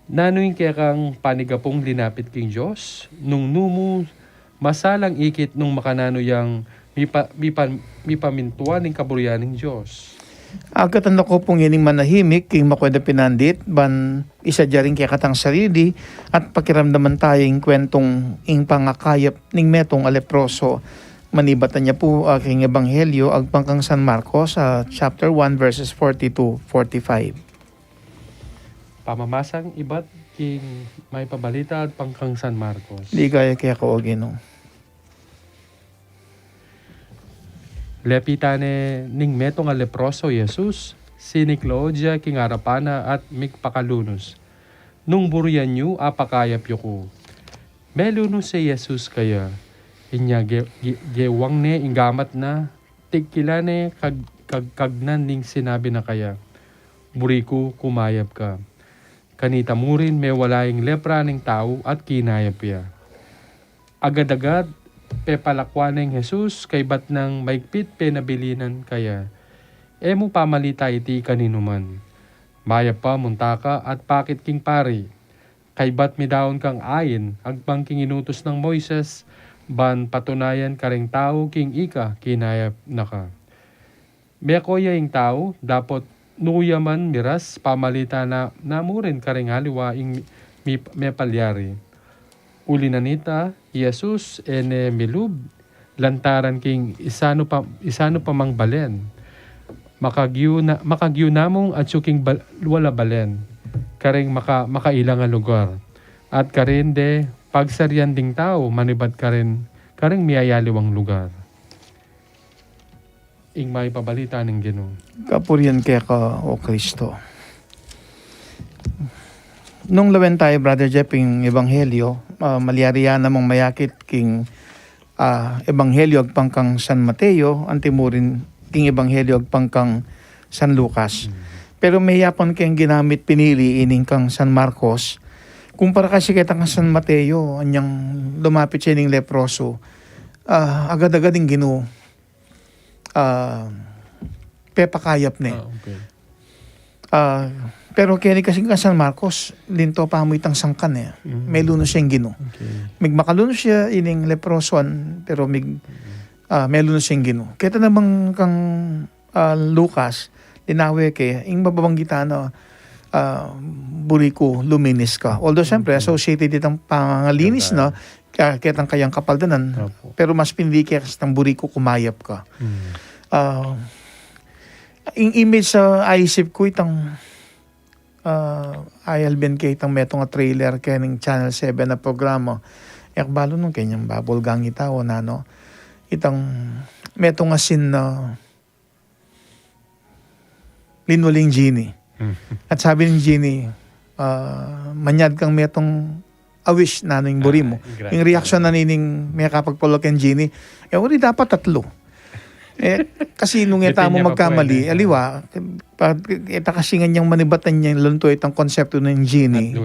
Nano yung kayakang panigapong linapit king Diyos nung numu masalang ikit nung makanano yang mipamintuan ng kaburyan ng Diyos. Agkatanda ko pong yaning manahimik, king makweda pinandit, ban isa dyaring kaya katang sarili, at pakiramdaman tayong kwentong ing pangakayap ning metong aleproso, manibatan niya po king ebanghelyo agpangkang San Marcos chapter 1 verses 40 to 45. Pamamasang iba't king may pabalita at pangkang San Marcos. Di kaya ko o Ginoo. Lepitane ning meto nga leproso Jesus, sinikloodya king arapana at mikpakalunos. Nung buryan nyo, apakayap yu ko. Melunos si Jesus kaya. Inya gewang ne inggamat na tigkilane kagnan ning sinabi na kaya. Buriku kumayap ka. Kanita mo rin may walaing lepra ng tao at kinayap ya. Agad-agad pepalakwan ng Jesus kay bat ng maigpit penabilinan kaya. Emo pamalita iti kaninuman. Mayap pa muntaka at pakit king pari. Kay bat mi daon kang ayin agbang king inutos ng Moises ban patunayan kareng tao king ika kinayap naka. Mekoya ing tao dapat nuyaman miras pamalita na namurin kareng haliwa ing may palyari. Uli na nita, Jesus ene milub lantaran king isano pa mang balen. Makagyu namong at suking wala balen. Kareng makailang nga lugar. At karende pagsaryan ding tao, manibat ka rin, karing miyayaliwang lugar. Ing may pabalita ng Ginoo. Kapurian kaya ka, O Kristo. Nung lawen tayo, Brother Jeff, yung ebanghelyo, malyariya namang mayakit king ebanghelyo agpangkang San Mateo, antimurin king ebanghelyo agpangkang San Lucas. Pero may yapon kayong ginamit pinili ining kang San Marcos. Kumpara kasi kita kang San Mateo, anyang lumapit siya ning leproso, agad-agad yung Ginoo. Pepakayap ni. Okay. Pero kaya kasi ka San Marcos, linto pa mo itang sangkan eh. May lunos siyang Ginoo. Okay. Mig makalunos siya ining leproson, pero may lunos siyang Ginoo. Kaya namang kang Lucas, linawi kaya, yung mababanggita na buriku luminis ka. Although siyempre, associated itang pangalinis na, kaya kayang kapaldanan. Opo. Pero mas pinili kaya kasi ng buriku kumayap ka. Yung image sa isip ko itang ILBN kay itang metong nga trailer kaya ng Channel 7 na programa. Ekbalo nung kanyang bubble gang itaw na no. Itang metong nga scene na linuling Genie. At sabi ng Genie, manyad kang metong awish na yung buri mo. Yung reaction na nining may kapagpulok yung Genie, uri dapat 3. Kasi nung ita mo magkamali, aliwa, ita kasi nga niyang manibatan niya yung lunto itang konsepto ng Genie.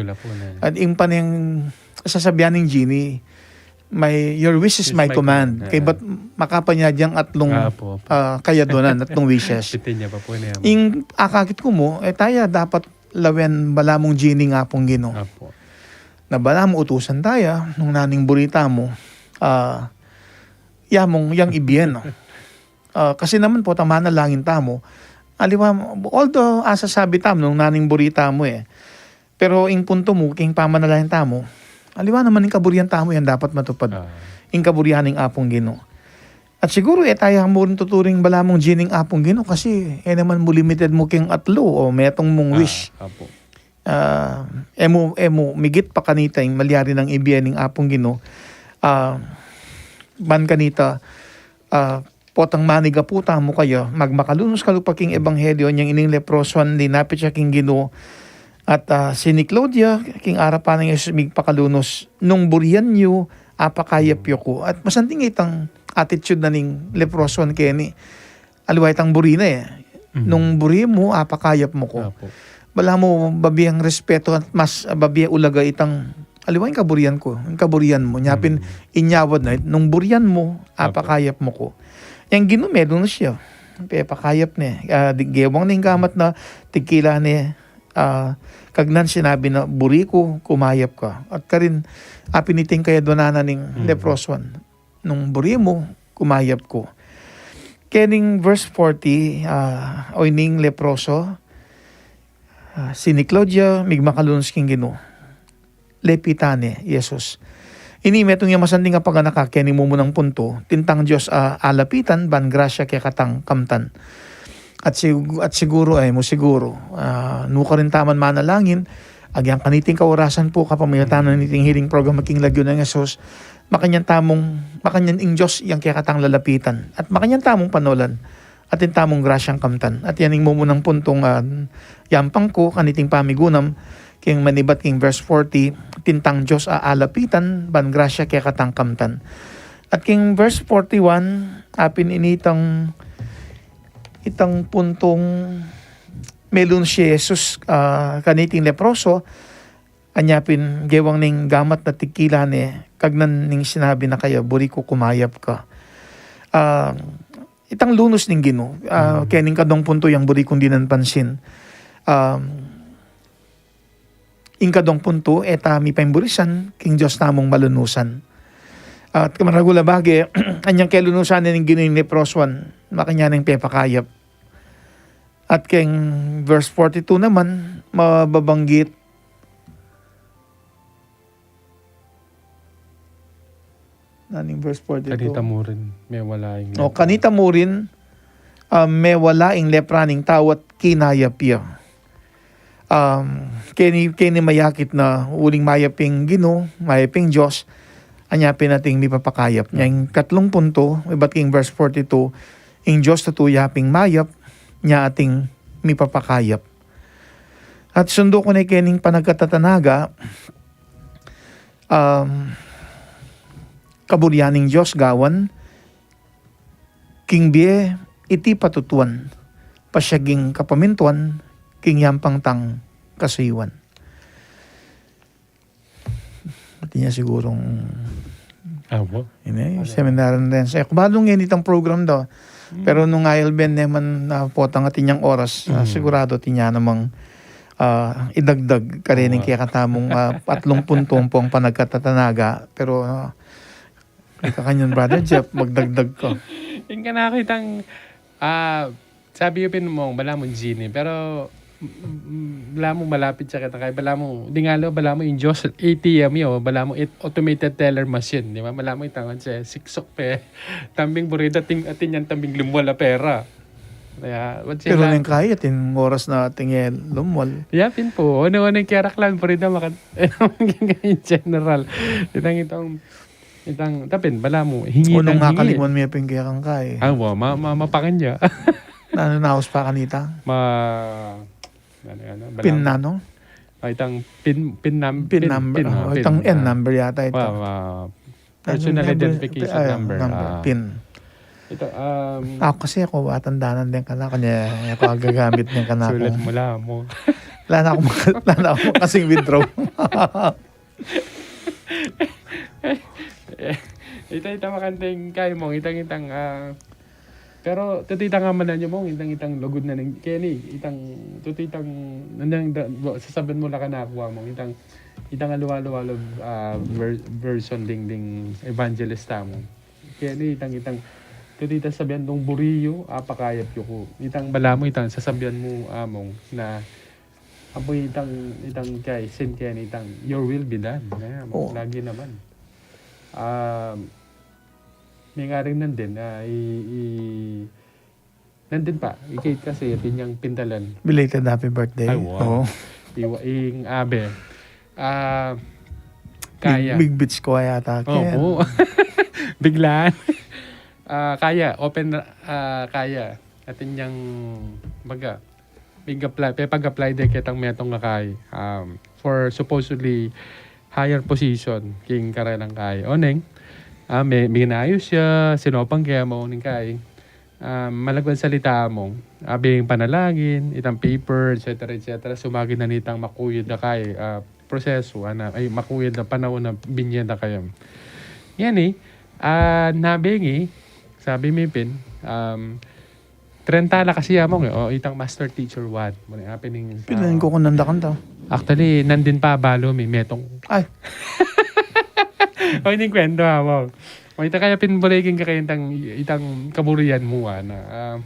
At yung pa niyang sasabihan ng Genie, your wish is my command. Kaya ba't makapanya diyang atlong kayadonan, atlong wishes. Yung akakit ko mo, tayo dapat lawen balamong Genie nga pong Ginoo. Na balamong utusan tayo, nung naning burita mo, yamong yang ibiyen. Kasi naman po, tama na langin tamo. Aliwa, although asasabi tam nung naning burita mo pero yung punto mo, king pamanalangin tamo, aliwa naman yung kaburihan tamo yan dapat matupad. Yung kaburihan ng apong Ginoo. At siguro tayo mo rin tuturing balamong Gining apong Ginoo kasi naman mo limited mo king atlo o metong mong wish. Emo migit pa kanita yung malyari ng ibiyan ng apong Ginoo. Ban kanita potang maniga puta mo kayo magmakalunos kalupaking ebanghelyo niyang ining leproson linapit siya king Ginoo at sinikloodya king arapan ng Jesus migpakalunos nung burian niyo apakayap yo ko at masanting itang attitude na ning leproson keni aliwa itang buri na nung buri mo apakayap mo ko wala mo babiyang respeto at mas babiya ulaga itang aliwa yung kaburian ko yung kaburian mo nyapin inyawad na nung burian mo apakayap mo ko. Yang Ginoo meron na siya. Pakayap niya. Gewang na yung gamat na tigkila niya. Kagnan sinabi na buriku, kumayap ka. At karin, apiniting kaya donana ng leproson. Nung buri mo, kumayap ko. Kaya ning verse 40, o ning leproso, sinikloodya, migmakalunos king Ginoo. Lepitane, Jesus. Ini metong yung masanding nga paganaka kaya mo munang punto, tintang Diyos alapitan, ban grasya kaya katang kamtan. At siguro ay mo siguro, nuka rin taman manalangin, agyang kaniting kaurasan po kapamilatan ng niting healing program making lagyo ng Yesus, makanyan ing Diyos yang kaya katang lalapitan, at makanyan tamong panolan, at yung tamong grasyang kamtan. At yan yung mumunang puntong yampang ko, kaniting pamigunam, king manibat king verse 40, tintang Diyos aalapitan, ban grasya kaya katang kamtan. At king verse 41, apin initang itang puntong melon si Jesus kaniting leproso, anyapin gewang ning gamat na tikila ni kagnan ning sinabi na kaya buri ko kumayap ka. Itang lunos ning Ginoo, kening kadong punto yang buri kong dinanpansin. Ingkadong punto eta mi paimburisan king Dios namong malunusan. At kamaragula bagi anyang kelunusan ning Ginoo ning leprosuan makanya ning pepakayap. At king verse 42 naman mababanggit naning verse 42. Kanita mo rin, may wala yung O kanita mo rin may wala ing lepraning tawat kinayapya. Kini mayakit na uling mayaping Ginoo, mayaping Diyos, anyapin nating mipapakayap. Yung katlong punto, iba't king verse 42, ing Diyos tatuyaping mayap, niya ating mipapakayap. At sundo ko na kining panagkatatanaga, kaburyaning Diyos gawan, king biye, iti patutuan, pasyaging kapamintuan, king yampang tang kasayuan. Pati niya sigurong seminaran din. Sa kubalong yan itang program daw. Pero nung ILBN naman potang atin niyang oras, sigurado tinya namang idagdag karining kaya katamong 3 puntong pong panagkatatanaga. Pero ikakanyan brother Jeff, magdagdag ko. Yung ka nakitang, sabi yung mo, bala mo Genie, pero bala mo malapit sa kita kaya bala mo, di nga lo, bala mo yung Diyos ATM yun, bala mo automated teller machine, di ba? Bala mo itangan siya, siksok pe, tambing burida, atin yan tambing lumwala pera. Kaya, pero nang kaya, tin oras na ating lumwal. Yapin po, ano-ano yung kiaraklan, burida, in general. Itang, tapin, bala mo, hingi ng Unong nga hingi. kalimon may pinggaya kang kaya. Mapakan niya. Naos pa kanita? Pin na, no? Itang pin number. Itang N number yata ito. Personal identification number. Pin. Ito, kasi ako, atandanan din ka na. Kanya ako gagamit din ka na. Sulat mula mo. Wala na ako kasing withdraw. Ita makanting kayo mo. Itang pero tutitang nga manan nyo mo, itang lugod na ng Kenny, tutitang sasabihin mo lang ka nakuha mo, itang aluwa-luwalo version ding evangelista mo. Kenny, itang tutitang sabihan tong buriyo, apakayap ko. Itang bala mo, sasabihan mo among na apoy itang kay sin Kenny, your will be done. Lagi naman. May nga rin nandun, nandun pa, ikait kasi yung pintalan. Belated happy birthday. Ay, wow. Ing abe. Kaya. Big bitch ko yata. Oo. Biglaan. Kaya, open, kaya. Atin yung, pag-apply din kitang metong nga kaya. For supposedly higher position, king karelang kaya. Oneng, may ginayos siya, sinopang kaya mo ning kay. Malagwan salita mo, abing panalangin, itang paper, etc. Sumagin na nitang makuyod na kay proseso, ay makuyod na panahon na binyan na kayo. Yan nabingi, sabi mi pin, 30 na kasi among itang master teacher what. Pinanin ko kung nandakan to. Actually, nandin pa balo may metong. Ay. O hindi kwento mo. O ita kaya pinbuligin ka kayo itang kaburian mo na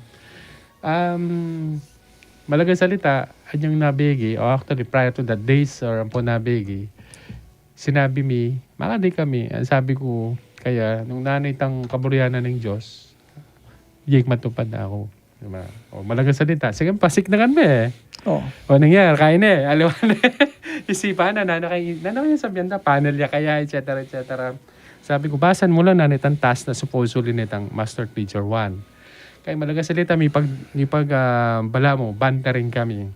malagang salita anyang nabigi o actually prior to that days or po nabigi sinabi mi, makadi kami. Sabi ko, kaya nung nanay tang kaburyanan ng Diyos, yik matupad na ako. Diba? O, malagang salita. Sige, pasik na kami Oh. O, nangyari, kain aliwan isipan na, nanakay sabihan na, panel ya kaya, etc. Sabi ko, basan mo lang na nitang task na supposedly nitang Master Teacher 1. Kaya malagang salita, may pag bala mo, bantering kami.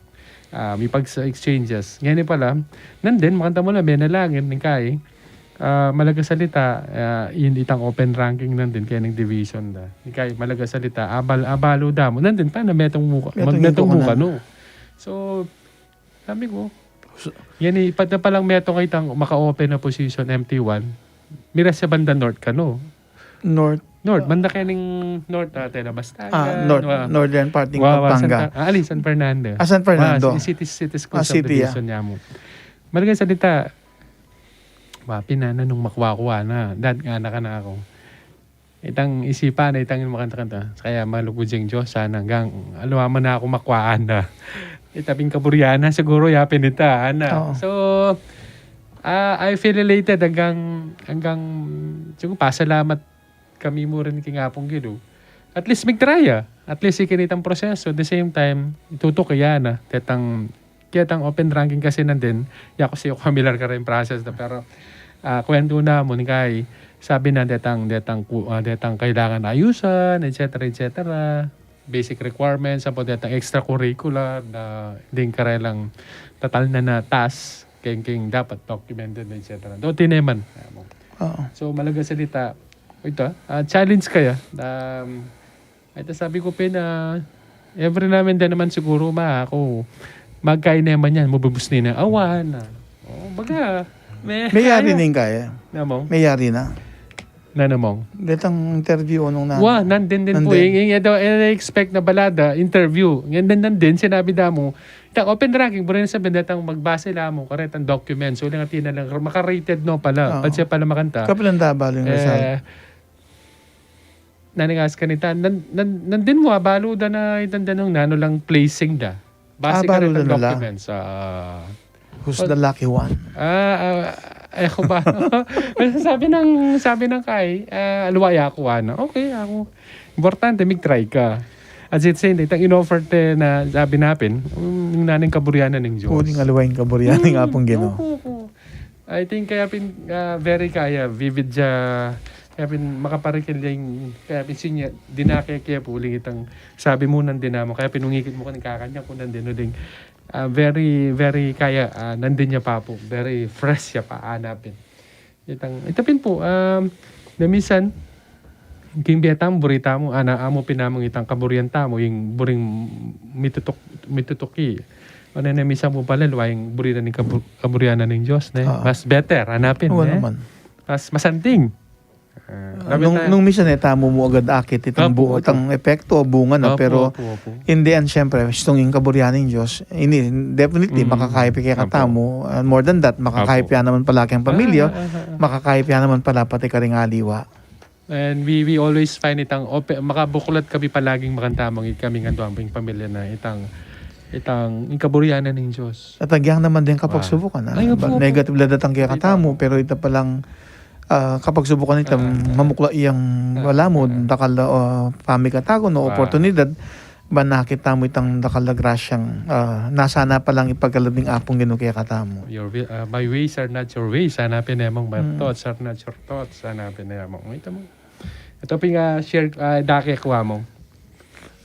May pag-exchanges. Ngayon pala, nandun, makanta mo lang, benalangin, ng kay, malaga salita, yun itang open ranking nandun, kaya ng division da. Ng kay, malaga salita, abalo da mo. Nandun pa, na metong muka, no? So, sabi ko, yan ipat na palang metong itang maka-open na position, MT1, mira sa banda north ka, no? North, banda kayo ng North, Tela Bastagan. Northern part ng Pampanga. San Fernando. San Fernando. City school city, subdivision niya mo. Malagang salita, pinana nung makwakuha na. Dad nga na ka na ako. Itang isipan na itang makanta-kanta. Kaya malugod yung Diyos, sana hanggang aluwaman na ako makwaan na. Itabing kaburyana, siguro yapin ita. So, I feel elated hanggang siguro pasalamat kami mo rin kingapong gido. At least mag-try At least ikinitang proseso. At the same time, itutok kaya na. Kaya open ranking kasi nandun. Yako siya familiar ka rin process na. Pero kwento na mo ni Kai. Sabi na detang kailangan ayusan, etc. Basic requirements, sa detang extracurricular na hindi ka rin lang total na task. King dapat documented, etc. Doon tineman. So malaga salita, ito, challenge kaya. Ito sabi ko every namin din naman siguro ako magkain naman yan, mabubus na awan. Baga, may yari na kaya. Namong? May yari na. Namong? Detang interview nung nandun din po. Yung expect na balada, interview. Nandun, sinabi na mo, open ranking, buro na sabihin datang magbase lang mo, karetang documents. So, lang atin na lang, makarated no pala. Pag siya pala makanta. Kapalanda balo yung result. Naningas ka nita. Nandun mo, balo da na itanda nung nano lang placing da. Base ka rin ng documents. Who's the lucky one? Ako ba? sabi ng Kai, luwaya ako okay, ako. Importante, mag-try ka. As it saying, itang in-offer na sabi natin, yung naning kaburyanan ng Diyos. Kuning aluwain kaburyanan nga pong Ginoo. I think kaya very vivid siya. Kaya makaparikil yung, kaya sinya, dinakaya po uling itang sabi mo nang dinamo. Kaya pinungikit mo ka ng kakanya kung nandino ding very, very kaya nandun niya pa po. Very fresh siya pa hanapin. Itapin po, na minsan, king biyatam, burita mo, amo pinamong itang kaburyanta mo, yung buring mitutuki. O na minsan mo pala, yung burita ng kaburyanan ng Diyos. Mas better, hanapin. Naman. Mas masanting. Nung minsan tamo mo agad akit itang itang epekto o bunga pero in the end syempre gustong yung kaburyanan ng Diyos definitely makakayip kaya katamo more than that makakayip yan naman pala kang pamilya makakayip yan naman pala pati ka ring aliwa. And we always find itang makabuklat kami palaging makantamang kami nga doon ang pamilya na itang kaburyanan ng Diyos. At agyang naman din kapag subukan negative la datang kaya katamo pero ito palang kapag subukan nito mamukla iyang wala mo dakal pamikatago no oportunidad ba nakita mo itang dakal na grasyang nasana pa lang ipagkalabing apong Ginoo kaya katamo. My ways are not your ways. Hanapin namang my thoughts are not your thoughts. Hanapin namang. Ito share dake kuha mo.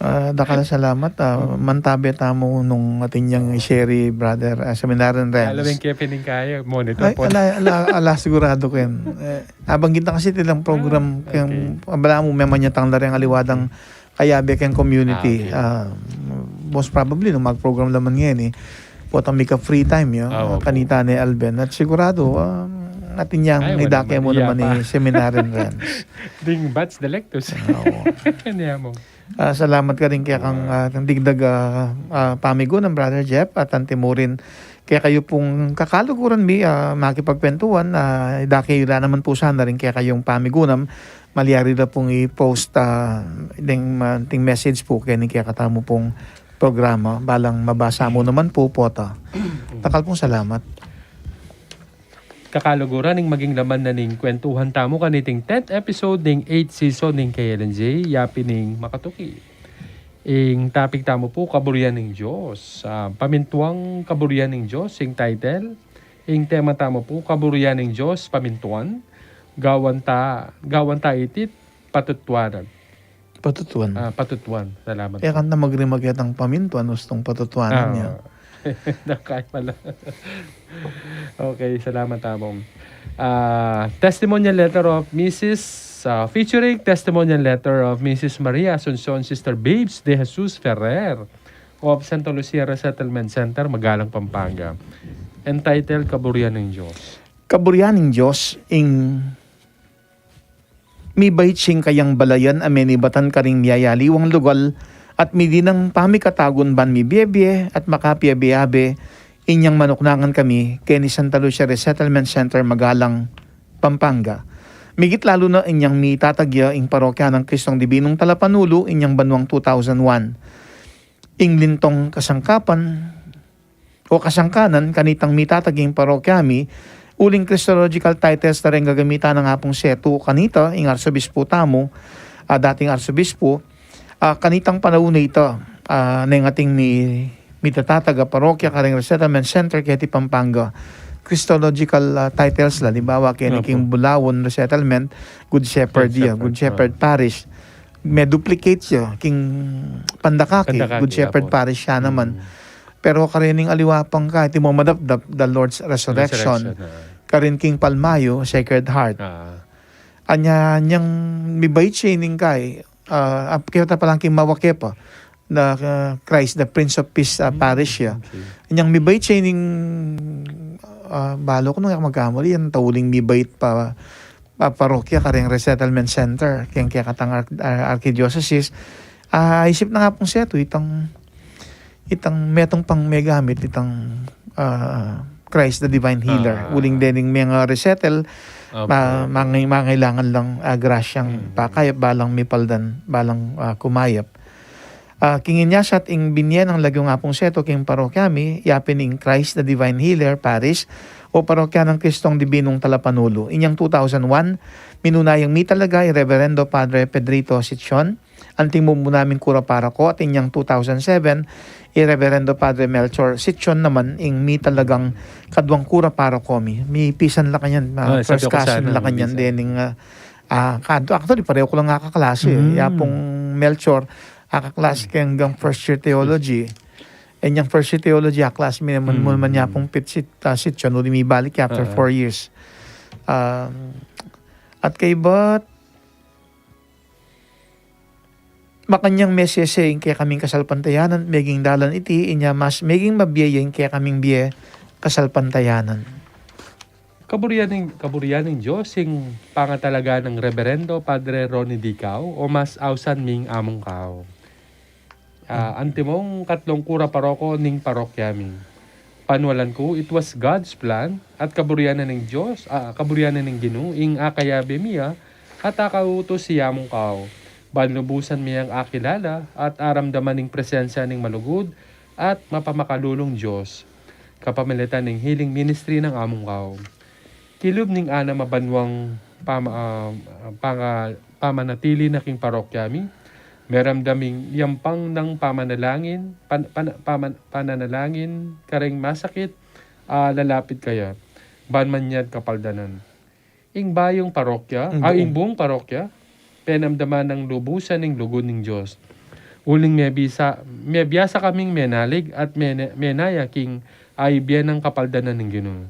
Dakala salamat. Mantabi tamo nung ating yung Sherry brother seminaryan rin. Alam yung kaya pining monitor po. Ala sigurado ko yan. Abang kita kasi tilang program kayang abala mo may manyatang larang aliwadang kayabi kayang community. Most probably nung mag-program naman ngayon potang may ka free time kanita ni Alben at sigurado natin yang idake mo naman seminaryan rin. Ding bats delectus. Kanya mo. Salamat ka rin kaya kang digdag pamigo ng Brother Jeff at mo rin kaya kayo pong kakaluguran makipagkwentuhan dake yun naman po sana rin kaya kayong pamigunam maliyari na pong i-post ting message po kaya katamo pong programa balang mabasa mo naman po pota. Takal pong salamat. kakaluguran ng maging laman na ning kwentuhan tamo kaniting 10th episode ng 8th season ng KLNJ, yapi ning makatuki. Ing topic tamo po, kaburian ng Diyos. Pamintuang kaburian ng Diyos, ing title. Ing tema tamo po, kaburian ng Diyos, pamintuan. Gawan ta itit, patutwanan. Patutuan. Patutuan. Salamat Kaya kan na magrimagyat ang pamintuan, gustong patutuanan niya. Nakaya pala. Okay, salamat tamong. Testimonial letter of Mrs. Featuring testimonial letter of Mrs. Maria Asuncion, Sister Babes de Jesus Ferrer of Santa Lucia Resettlement Center, Magalang, Pampanga. Entitled, Kaburian ng Diyos. Kaburian ng Diyos, ing mi bayitsing kayang balayan amenibatan karing miyayaliwang lugal at midinang pamikatagon ban mi biebie at makapiabiabe inyang manuknangan kami keni Santa Lucia Resettlement Center, Magalang, Pampanga. Migit lalo na inyang mi tatagya ing parokya ng Kristong Dibinong Talapanulo inyang banwang 2001. Ing lintong kasangkapan o kasangkanan kanitang mi tataging parokya mi uling Christological titles na rin gagamitan ng apong seto kanita, ing Arsobispo tamo, dating Arsobispo, kanitang panahon na ito, na yung ating mi tatataga parokya karing Resettlement Center kaya ti Pampanga. Christological titles la, di ba, kaya king Bulawon Resettlement, Good Shepherd Good Shepherd Parish. May duplicate siya, king Pandakaki, Good Shepherd Parish siya naman. Pero karining aliwapang ka, iti mo madapdap, the Lord's Resurrection. Karin King Palmayo, Sacred Heart. Anya, niyang mibait siya kay, kaya palang King Mawakepa, na Christ, the Prince of Peace Parish siya. Anyang mibait siya balo ko nung magkamali, yan tauling mibait pa, parokya, karing Resettlement Center, kaya katang Archdiocese. Isip na nga pong siya ito, itang metong pang megamit itang Christ the Divine Healer. Uling dening mga resettle, mangailangan lang grasyang pakayap balang mipaldan, balang kumayap. Kingin niya siya at ing binyan ang lagyong apong seto king parokyami, yapin ing Christ the Divine Healer Parish o parokya ng Kristong Dibinong Talapanulo. Inyang 2001, minunayang mi talaga Reverendo Padre Pedrito Sitchon, anting mo namin kura para ko, at inyang 2007, Reverendo Padre Melchor Sitchon naman, ing mi talagang kadwang kura para ko mi. Mi pisan la kanyan, first cousin la kanyan, dening, actually pareho ko lang kakaklase. Yapong Melchor, kaklase hanggang first year theology. Yung first year theology, class mi naman mo naman niya pong Sitchon, uli mi balik after 4 years. At kay ba't makanyang meseseng kaya kaming kasalpantayanan, meging dalan iti, inya mas meging mabiyayeng kaya kaming biye kasalpantayanan. Kaburian ng Diyos, sing pangatalaga ng Reverendo Padre Ronnie Dicao o mas ausan ming among kao. Antimong katlong kura paroko ning parokyaming. Panwalan ko, it was God's plan at kaburianan ng Diyos, kaburianan ng Ginoo, ing akayabe miya at akautos siya mong kao. Banlubusan miyang akilala at aramdaman ng presensya ng malugod at mapamakalulong Diyos. Kapamilitan ng healing ministry ng among kao. Kilob ning ana mabanwang pamanatili na king parokyami. Meramdaming yampang ng pamanalangin, pananalangin, karing masakit, lalapit kaya. Banman niyan kapaldanan. Ing bayong parokya, ing buong parokya, penamdaman ng lubusan ng lugod ng Diyos. Uling may biyasa kaming menalig at menaya king ay biyan ng kapaldanan ng Ginoo.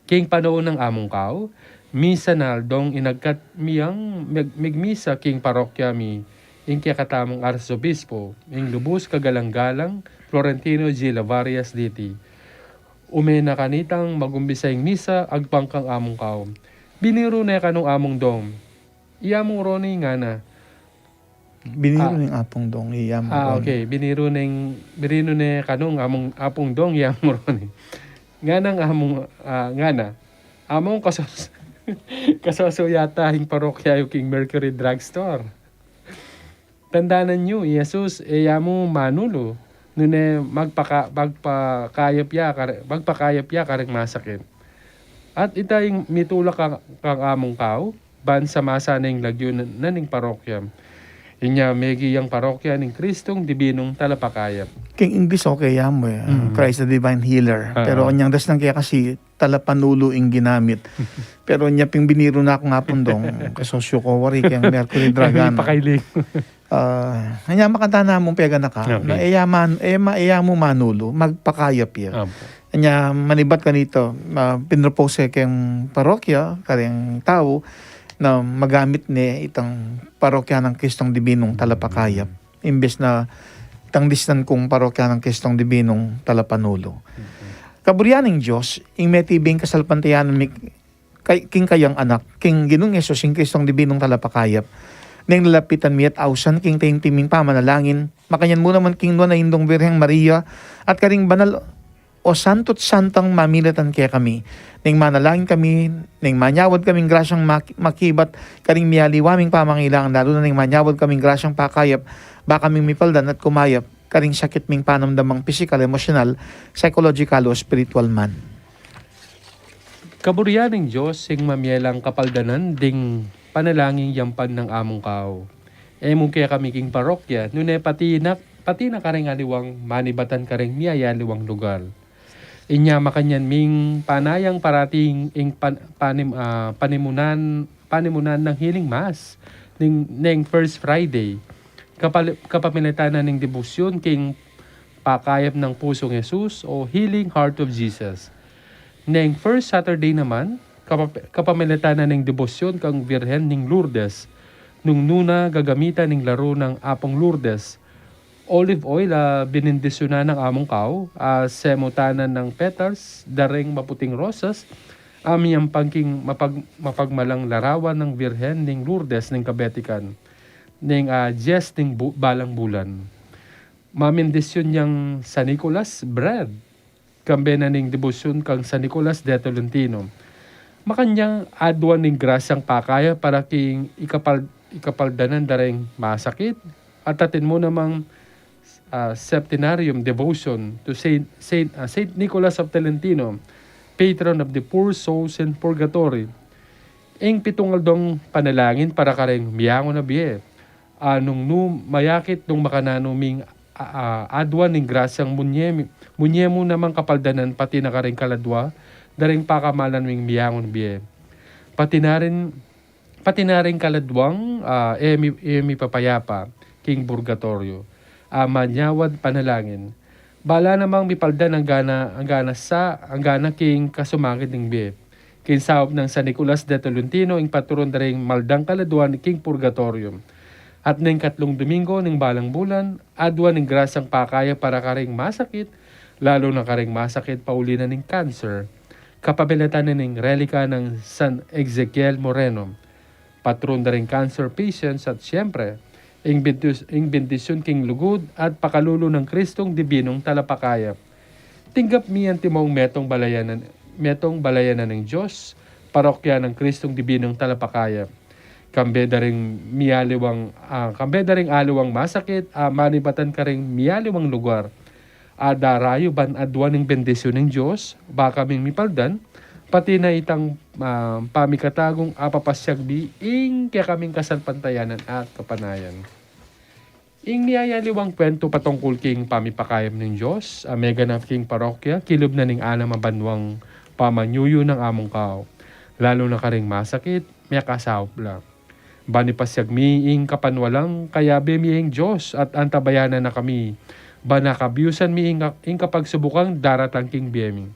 King panoon ng among kao, misa naldong inagkat miyang migmisa king parokya mi, ing kaya katamong Arsobispo, ing lubos kagalang-galang, Florentino G. Lavarias Diti. Umena kanitang magumbisayng misa, agpangkang among kao. Biniro na kanong among dom. Iyamong roni nga na. Biniro ng apong dong, iyamong roni. Okay. Biniro na kanong apong dong, iyamong roni. Nga nang among, nga na. Among kasoso yata hing parokya yung King Mercury Drugstore. Tandaanan nyo, Jesus, iyamong manulo. Nune magpakayap ya karing masakit. At itayong mitulak kang among kao, ban sa masa ning lagyo naning parokya. Inya megi yang parokya ning Kristong Dibinong Talapakayap. King English okay yan mo eh. Christ the Divine Healer. Oo. Pero kanyang das lang kaya kasi talapanulo ing ginamit. Pero niya ping biniro na ako nga pundong kasosyo ko wari kayang Mercury Dragan. Pakailing. Kanya makanta na mong pega na ka. Okay. Na iya mo manulo, magpakayap ya. Apo. Kanya manibat ka nito, pinropose kayang parokya, kayang tao, na magamit ni itang parokya ng Kristong Dibinong Talapakayap. Imbes na itang distan kong parokya ng Kristong Dibinong Talapanulo. Kaburianing Diyos, ing metibing kasalpantayanan king kayang anak, king Ginong Yesus, ing Kristong Dibinong Talapakayap, nang lalapitan mi at ausan, king tayong timing pamanalangin, makanyan mo naman king no na Indong Birheng Maria, at karing banal o santo't santang mamilatan kaya kami, ning manalangin kami, ning manyawad kaming grasyang makibat, karing miyaliwaming pamangailangan, lalo na ning manyawad kaming grasyang pakayap, baka kaming mipaldan at kumayap, karing sakit ming panamdamang physical, emotional, psychological o spiritual man. Kaburianing Diyos, sing mamyelang kapaldanan, ding panalangin yampan ng among kao. Mong kaya kami king parokya, nune pati na karing aliwang manibatan karing miyayaliwang lugar. Inya makanyan ming panayang parating ing panimunan ng Healing Mass ning First Friday. Kapamilitanan ng debosyon king Pakayap ng Pusong Jesus o Healing Heart of Jesus. Ning First Saturday naman, kapamilitanan ng debosyon kang Birhen ning Lourdes. Nung nuna gagamitan ning laro ng Apong Lourdes. Olive oil binindisyonan ng among kao, semutanan ng petals, daring maputing rosas, amiyang pangking mapagmalang larawan ng Birhen ning Lourdes ning Kabetikan, ning Jes ning balang bulan. Mamindisyon niyang San Nicolas bread, kambe na ning debosyon kang San Nicolas de Tolentino. Makanyang adwan ning grasyang pakaya para king ikapaldanan daring masakit, at atin mo namang Septenarium Devotion to Saint Nicholas of Tolentino, patron of the poor souls in purgatory. Ing pitungaldong panalangin para kareng miyango na biye. Nung mayakit nung makananuming adwan ning grasyang munyemo namang kapaldanan pati na kareng kaladwa, daring pakamalan ming miyango na biye. Pati na rin kaladwang emi papayapa, king purgatorio. Manyawad panalangin. Bala namang mipaldan ang gana king kasumangit ng biye. Kinsawap ng San Nicolas de Tolentino, ing paturon daring maldang kaladuan king purgatorium. At ning 3 Domingo ning balang bulan, adwa ning grasyang pakaya para karing masakit, lalo na karing masakit paulina ning cancer. Kapabilitan ning relika ng San Ezequiel Moreno, patron daring cancer patients, at siyempre, ing bendisyon king lugod at pakalulo ng Kristong Dibinong Talapakayap. Tinggap miyan timong metong balayanan ng Diyos, parokya ng Kristong Dibinong Talapakayap. Kambe daring aliwang masakit, manibatan ka ring miyaliwang lugar. Darayo ban adwan ng bendisyon ng Diyos, baka ming mipaldan, pati na itang pamikatagong apapasyagbi ing kaya kaming kasalpantayanan at kapanayan. Ing niyayaliwang kwento patungkol king pamipakayam ng Diyos, mega na king parokya, kilob na ning anam mabanwang pamanyuyo ng among kao. Lalo na karing masakit, may kasawap lang. Bani pasyagmi ing kapanwalang kaya bemiyeng Diyos at antabayanan na kami. Banakabyusan mi ing kapagsubukang daratang king biyeming.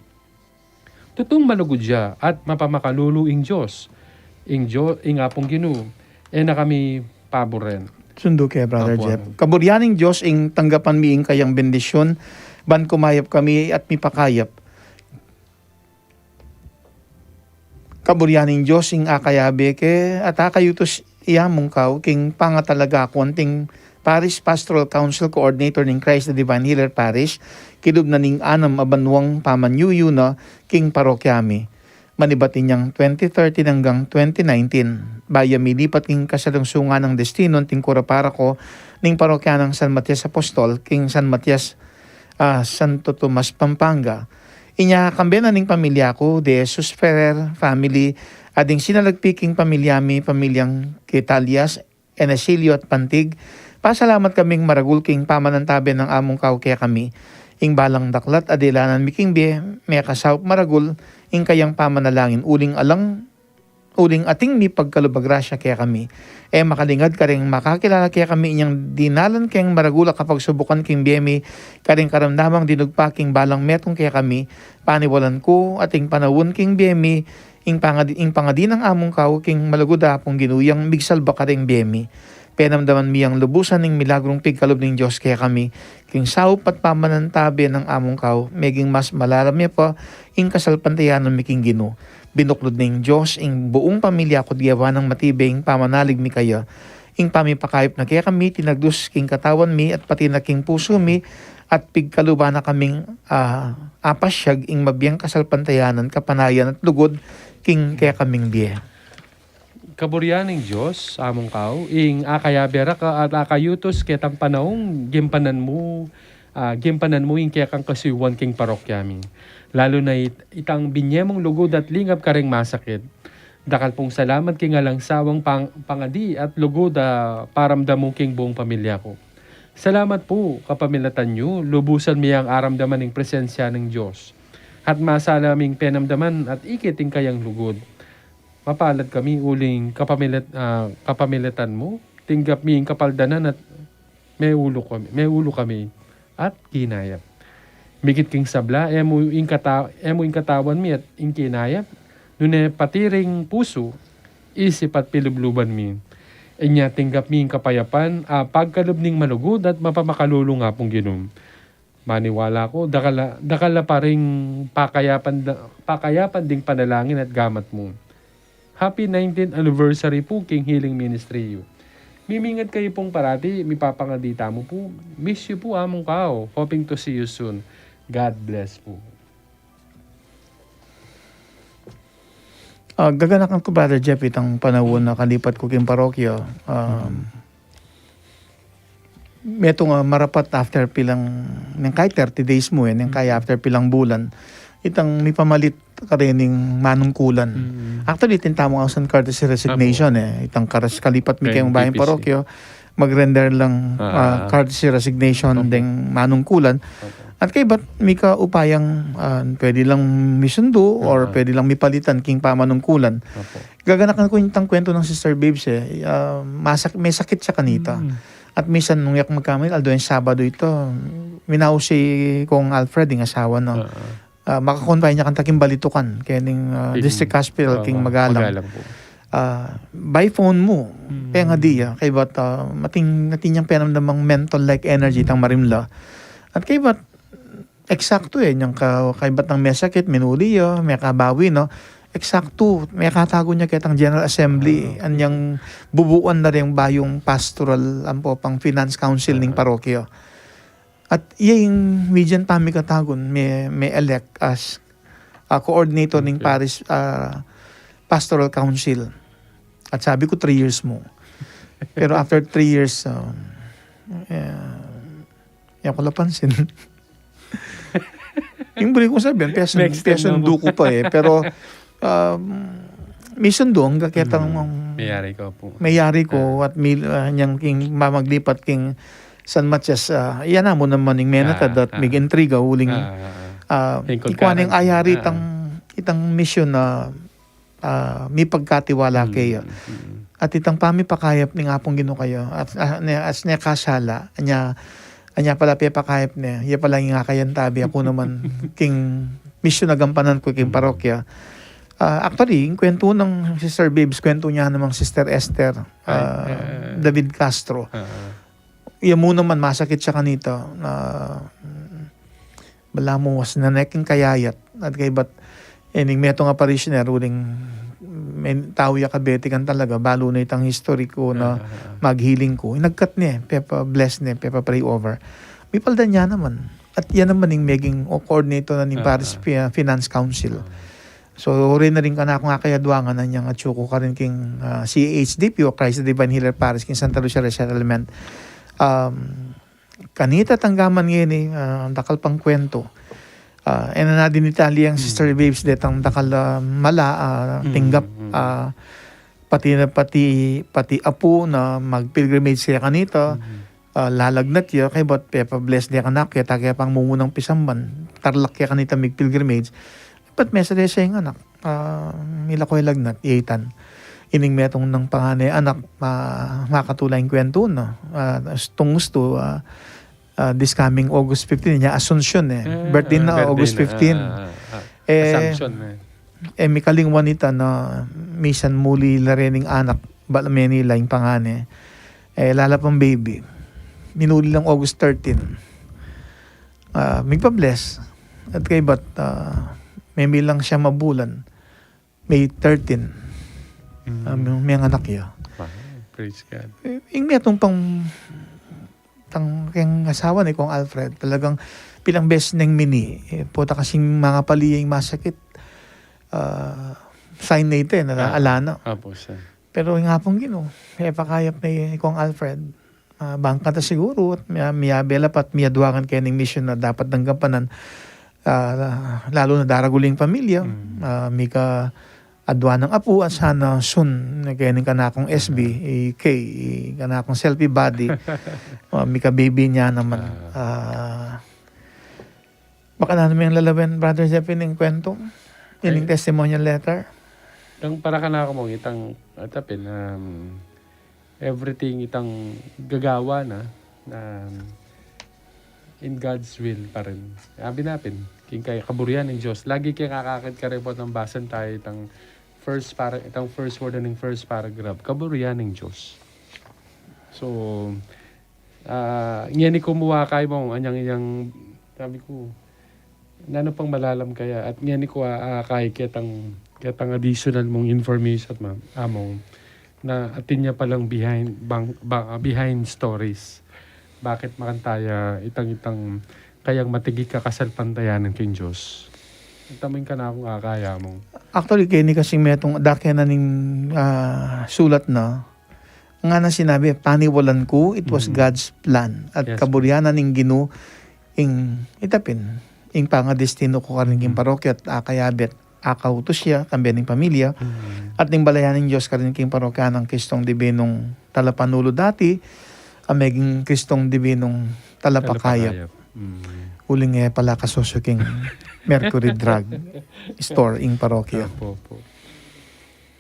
Tutong malugod siya at mapamakalulu ing Diyos. Ing apong Ginoo. Na kami paboren. Sundo kay Brother Apo, Jeff. Kaburianing Diyos, ing tanggapan mi ing kayang bendisyon, ban kumayap kami at mipakayap. Kaburianing Diyos, ing akayabe ke at akayutos iyamong kaw, king pangatalaga konting Parish Pastoral Council Coordinator ng Christ the Divine Healer Parish, kilub na ning anam abanwang pamanyuyo na king parokyami. Manibati niyang 2013 hanggang 2019. Baya milipat king kasalungsungan ng destino ting kurapara ko ning parokya ng San Matias Apostol, king San Matias Santo Tomas Pampanga. Inya kambian ning pamilya ko, de Jesus Ferrer family, ading sinalagpiking pamilyami, pamilyang Kitalias, Enesilio at Pantig. Pasalamat kaming maragulking pamanantabi ng among kaw kaya kami. Ing balang daklat adilanan miking biye, may kasawp maragul, ing kayang pamanalangin, uling ating mi pagkalubagrasya kaya kami. Makalingad ka rin makakilala kaya kami inyang dinalan kayang maragula kapag subukan king biyemi, karing karamdamang dinugpaking balang metong kaya kami, paniwalan ko ating panawon king biyemi, ing pangadinang among kaw king malaguda pong ginuyang bigsalba ka ring biyemi. Penamdaman miyang lubusan ng milagrong pigkalob ng Diyos kaya kami, king saup at pamanantabi ng among kaw, meging mas malaramya pa, ing kasalpantayan ng miking gino. Binuklod ng Diyos, ing buong pamilya ko diyawa ng matibing pamanalig mi kaya, ing pamipakayop na kaya kami, tinagdus king katawan mi at pati na king puso mi, at pigkaluba na kaming apasyag, ing mabiyang kasalpantayanan, kapanayan at lugod, king kaya kaming biye. Kaburyaning Diyos, among kaw, ing akayabera ka at akayutos ketang panahong gimpanan mo ing kaya kang kasiwan king parokyami. Lalo na itang binyemong lugod at lingap ka ring masakit. Dakal pong salamat king alang sawang pangadi at lugod paramdamong king buong pamilya ko. Salamat po kapamilatan nyo, lubusan miyang aramdaman ng presensya ng Diyos. At masalaming penamdaman at ikiting kayang lugod. Mapalad kami uling kapamilatan mo, tinggap miying kapaldanan at may ulo kami at kinayap. Mikit king sabla, emo ing katawan mi at ing kinayap, nune patiring puso, isip at pilubluban mi. Inya tinggap miying kapayapan, pagkalubning malugod at mapamakalulong nga pong ginom. Maniwala ko, dakala pa ring pakayapan ding panalangin at gamat mo. Happy 19th anniversary po King Healing Ministry. Mimingad kayo pong parati, mipapangadita mo po. Miss you po among kao. Hoping to see you soon. God bless po. Gaganakan ko, Brother Jeff, itang panahon na kalipat ko king parokyo. Metong marapat after pilang, kahit 30 days mo yung kaya after pilang bulan, itang may pamalit ka rin ng manungkulan. Actually, tintamong ang courtesy resignation itang kalipat mi kayong bayan parokyo, mag-render lang courtesy resignation ding manungkulan. At kay ba't may ka upayang pwede lang misundo or pwede lang mipalitan king pamanungkulan. Gaganakan ko yung kwento ng Sister Babes may sakit siya kanita. At minsan nung yak magkamit, aldo yung Sabado ito, minaw si Kong Alfred, yung asawa no. Makakonfine niya kantaking balitukan kaya ning district hospital king Magalang po. By phone mo kaya nga diya kay ba't mating niyang penamdamang mental like energy tang marimla at kay ba't eksakto niyang kay ba't ng may sakit minuli may kabawi no eksakto may katago niya kitang General Assembly anyang bubuan na rin bayong pastoral pang finance council ning parokyo. At yung Region Pamikatagon may elect as coordinator ng Paris Pastoral Council. At sabi ko 3 years mo. Pero after 3 years, yan ko napansin. Yung buli ko sabihin, pesan duko pa Pero mission doon, kaketang mayari ko at niyang king mamaglipat king San Matias, yan mo naman yung menata that may intriga uling ikuan yung ayari itang mission na may pagkatiwala kayo. At itang pamipakayap ni nga pong gino kayo at as niya kasala anya pala pipakayap niya iya pala yung nga kayan tabi ako naman king mission na gampanan ko king parokya. Actually, yung kwento ng Sister Babes, kwento niya namang Sister Esther David Castro. Iya mo naman masakit siya kanito na bala mo was na neking kayayat at kay ba't ining metong parishioner uling may tao ya kabetikan talaga balo na itang history ko na maghealing ko nagkat niya pepa bless niya pepa pray over may paldan niya naman at yan naman yung maging coordinator na ng Paris Finance Council. So rin na rin ka na akong akayadwangan na niyang atsuko ka rin king CHDP o Christ the Divine Healer Paris king Santa Lucia Resettlement. Kanita tanggaman ngayon dakal pang kwento Na din Italia ang Sister Babes detang dakal mala tinggap pati apo na mag-pilgrimage siya kanito. Lalagnat ya kay bot pepa bless dia kanak kaya kaya pang mungunang pisamban tarlak kaya kanita pilgrimage but mesa de siya anak mila ko lagnat iitan ining metong ng panganay anak makatulay yung kwento no gusto this coming August 15 niya Asuncion birthday na August 15 Assumption may kaling wanita na misan muli larening anak balameni yung panganay lalapang baby minuli lang August 13. May pa-bless. At kay ba't may lang siya mabulan. May 13. May anak niya. Praise God. Yung may itong kayang asawa ni Kong Alfred, talagang pilang beses nang mini. Puta kasing mga paliyang masakit. Sign na ito alana. Apo siya. Pero yung hapong pakayap ni Kong Alfred, bangka ta siguro at miyabela pat miyaduakan kaya ng mission na dapat ng gampanan lalo na daraguling pamilya mika adwa ng apo at sana soon kaya ng kanakong SB kanakong selfie body mika baby niya naman baka na namin lalawin Brother Jeffy ng kwento yung testimonial letter Ang para ka na ako mong itang atapin everything itang gagawa na in God's will pa rin. Sabi natin, kay kaburihan ng Diyos. Lagi kaya kakakit ka report ng basan tayo itang first word ng first paragraph. Kaburihan ng Diyos. So, ngayon kumuha kayo mong anyang sabi ko, nano pang malalam kaya at ngayon ko kay kitang additional mong information among na atin niya palang behind stories. Bakit makantaya itang kayang matigi ka kasalpantayanan kay Diyos. Itamin ka na akong akaya mo. Actually, kaya ni kasing metong dakya na ning sulat na nga na sinabi, paniwalan ko, it was God's plan. At Yes. kaburianan ning Ginoo ing itapin. Ing pangadestino ko kaning parokya at akayabet akautos siya, kambi ng pamilya, at ning balayan ng Diyos karin king parokya ng Kristong Dibinong Talapanulo dati, ameging Kristong Dibinong Talapakayap. Uling pala kasosyuking Mercury Drug Store ing parokya. Po.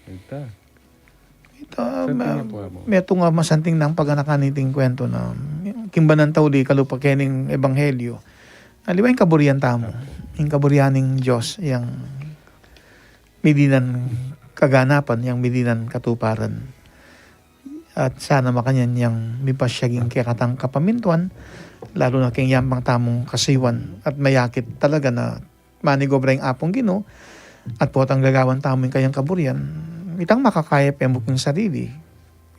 Ito. Meto nga masanting ng paganakan niting kwento na kimbanan tauli kalupa kening ebanghelyo. Aliwa yung kaburian tamo. Yung kaburian ng Diyos, yung midinan kaganapan, yung midinan katuparan. At sana makanyan yung mipasyaging kikatang kapamintuan, lalo na kayong yambang tamong kasiwan at mayakit talaga na manigobra yung apong Ginoo at potang gagawan tamong kayang kaburian, itang makakayap yung buking sarili,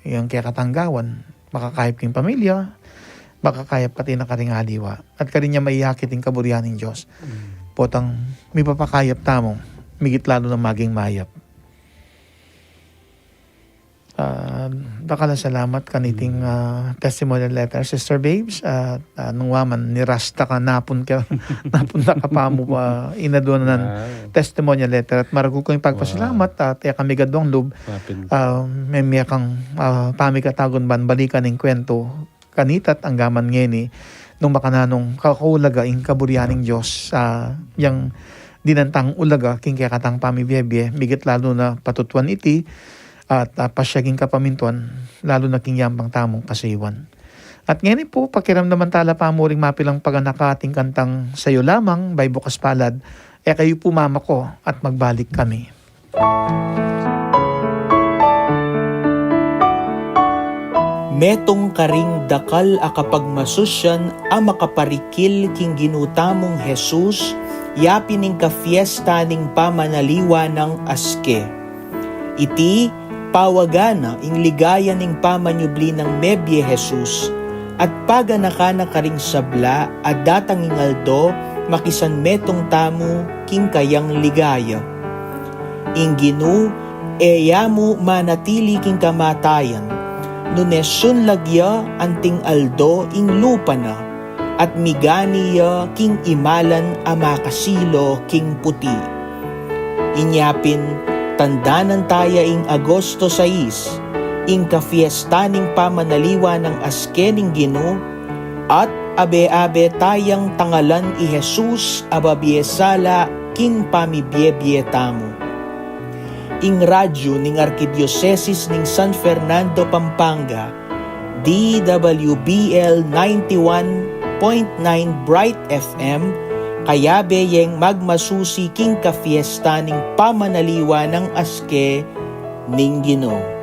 yung kikatanggawan, makakayap yung pamilya, makakayap pati na karing aliwa at karin niya maiyakit yung kaburian ng Diyos. Potang may papakayap tamong migit lalo na maging mayap. Dakala salamat kaniting testimonial letter, Sister Babes. Nung waman, nirasta ka, napunta ka pa mo inaduan ng testimonial letter. At maragul ko yung pagpasalamat at kami gadwang loob. May kang pamikatagon ban, balikan ng kwento kanitat ang gaman ngeni nung makananong kakulaga ing kaburianing Diyos yung dinantang ulaga king kaya katang pamibiyebye migit lalo na patutuan iti at pasyaging kapamintuan lalo na king yambang tamong kasiwan. At ngayon po pakiramdaman tala pa mo ring mapilang paganakating kantang sayo lamang by Bukas Palad kayo po mama ko at magbalik kami. Metong karing dakal a kapagmasusyan a makaparikil king ginutamong Jesus, yapi ning kafiesta ning pamanaliwa ng aske. Iti, pawagana ing ligaya ning pamanyubli ng mebye Jesus, at paganakana karing sabla at datang ingaldo makisan metong tamu king kayang ligaya. Ing Ginu, eyamu manatili king kamatayan, nunesun lagya anting aldo ing lupa na, at miganiya king imalan a makasilo king puti. Inyapin, tandanan taya ing Agosto 6, ing kafiestaning pamanaliwa ng askening Ginoo, at abe-abe tayang tangalan i Jesus ababiesala king pamibyebyetamo. Ing radyo ning Arkidiocesis ning San Fernando, Pampanga, DWBL 91.9 Bright FM, kaya beyeng magmasusi king kafiesta ning pamanaliwa ng aske ning Ginoo.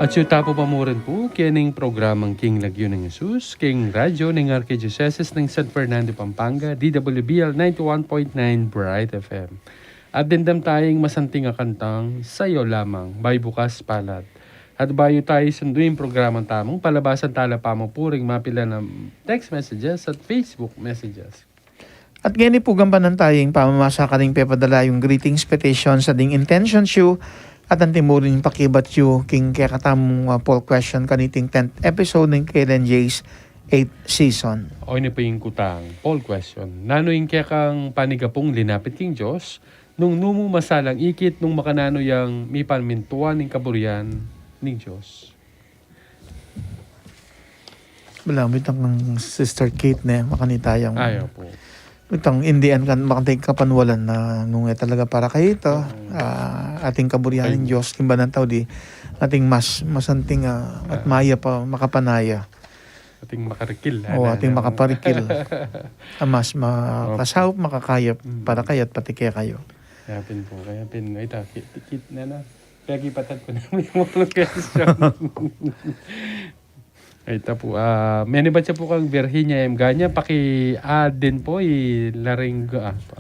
At yung tapo pamuran po, kining programang King Lagyo ng Jesus, King Radyo ng Archdiocese ng San Fernando, Pampanga, DWBL 91.9 Bright FM. At dindam tayong masanting kantang Sayo Lamang, by Bukas Palad. At bayo tayo sunduin programang tamong palabasan tala pa mo puring mapila ng text messages at Facebook messages. At gani po gampanan tayong pamamasa ka rin pepadala yung greetings, petitions, sa ding intentions you, at ang timurin pakibat you, king kaya katamong poll question kaniting 10th episode ng Kailan J's 8th season. O ini po yung kutang, poll question. Nano yung kaya kang panigapong linapit king Diyos, nung numu masalang ikit nung makanano yung mi panmintuan ng kaburian ng Diyos. Malamit ang Sister Kate na makanitayang. Ayaw po. Itang Indian kan makantay kapanwalan na nung talaga para kayo ito, ating kaburihan ng Diyos, kimba ng tao di, ating masanting at maya pa makapanaya. Ating makarikil. O ating makaparikil. Mas makasahop, makakayap para kaya't pati kaya kayo. Kaya po. Kaya ito, kit na na. Kaya kipatat ko na yung mga question. Ito po, may ba siya po kang Virginia M. Ganya, paki-add din po, laring po.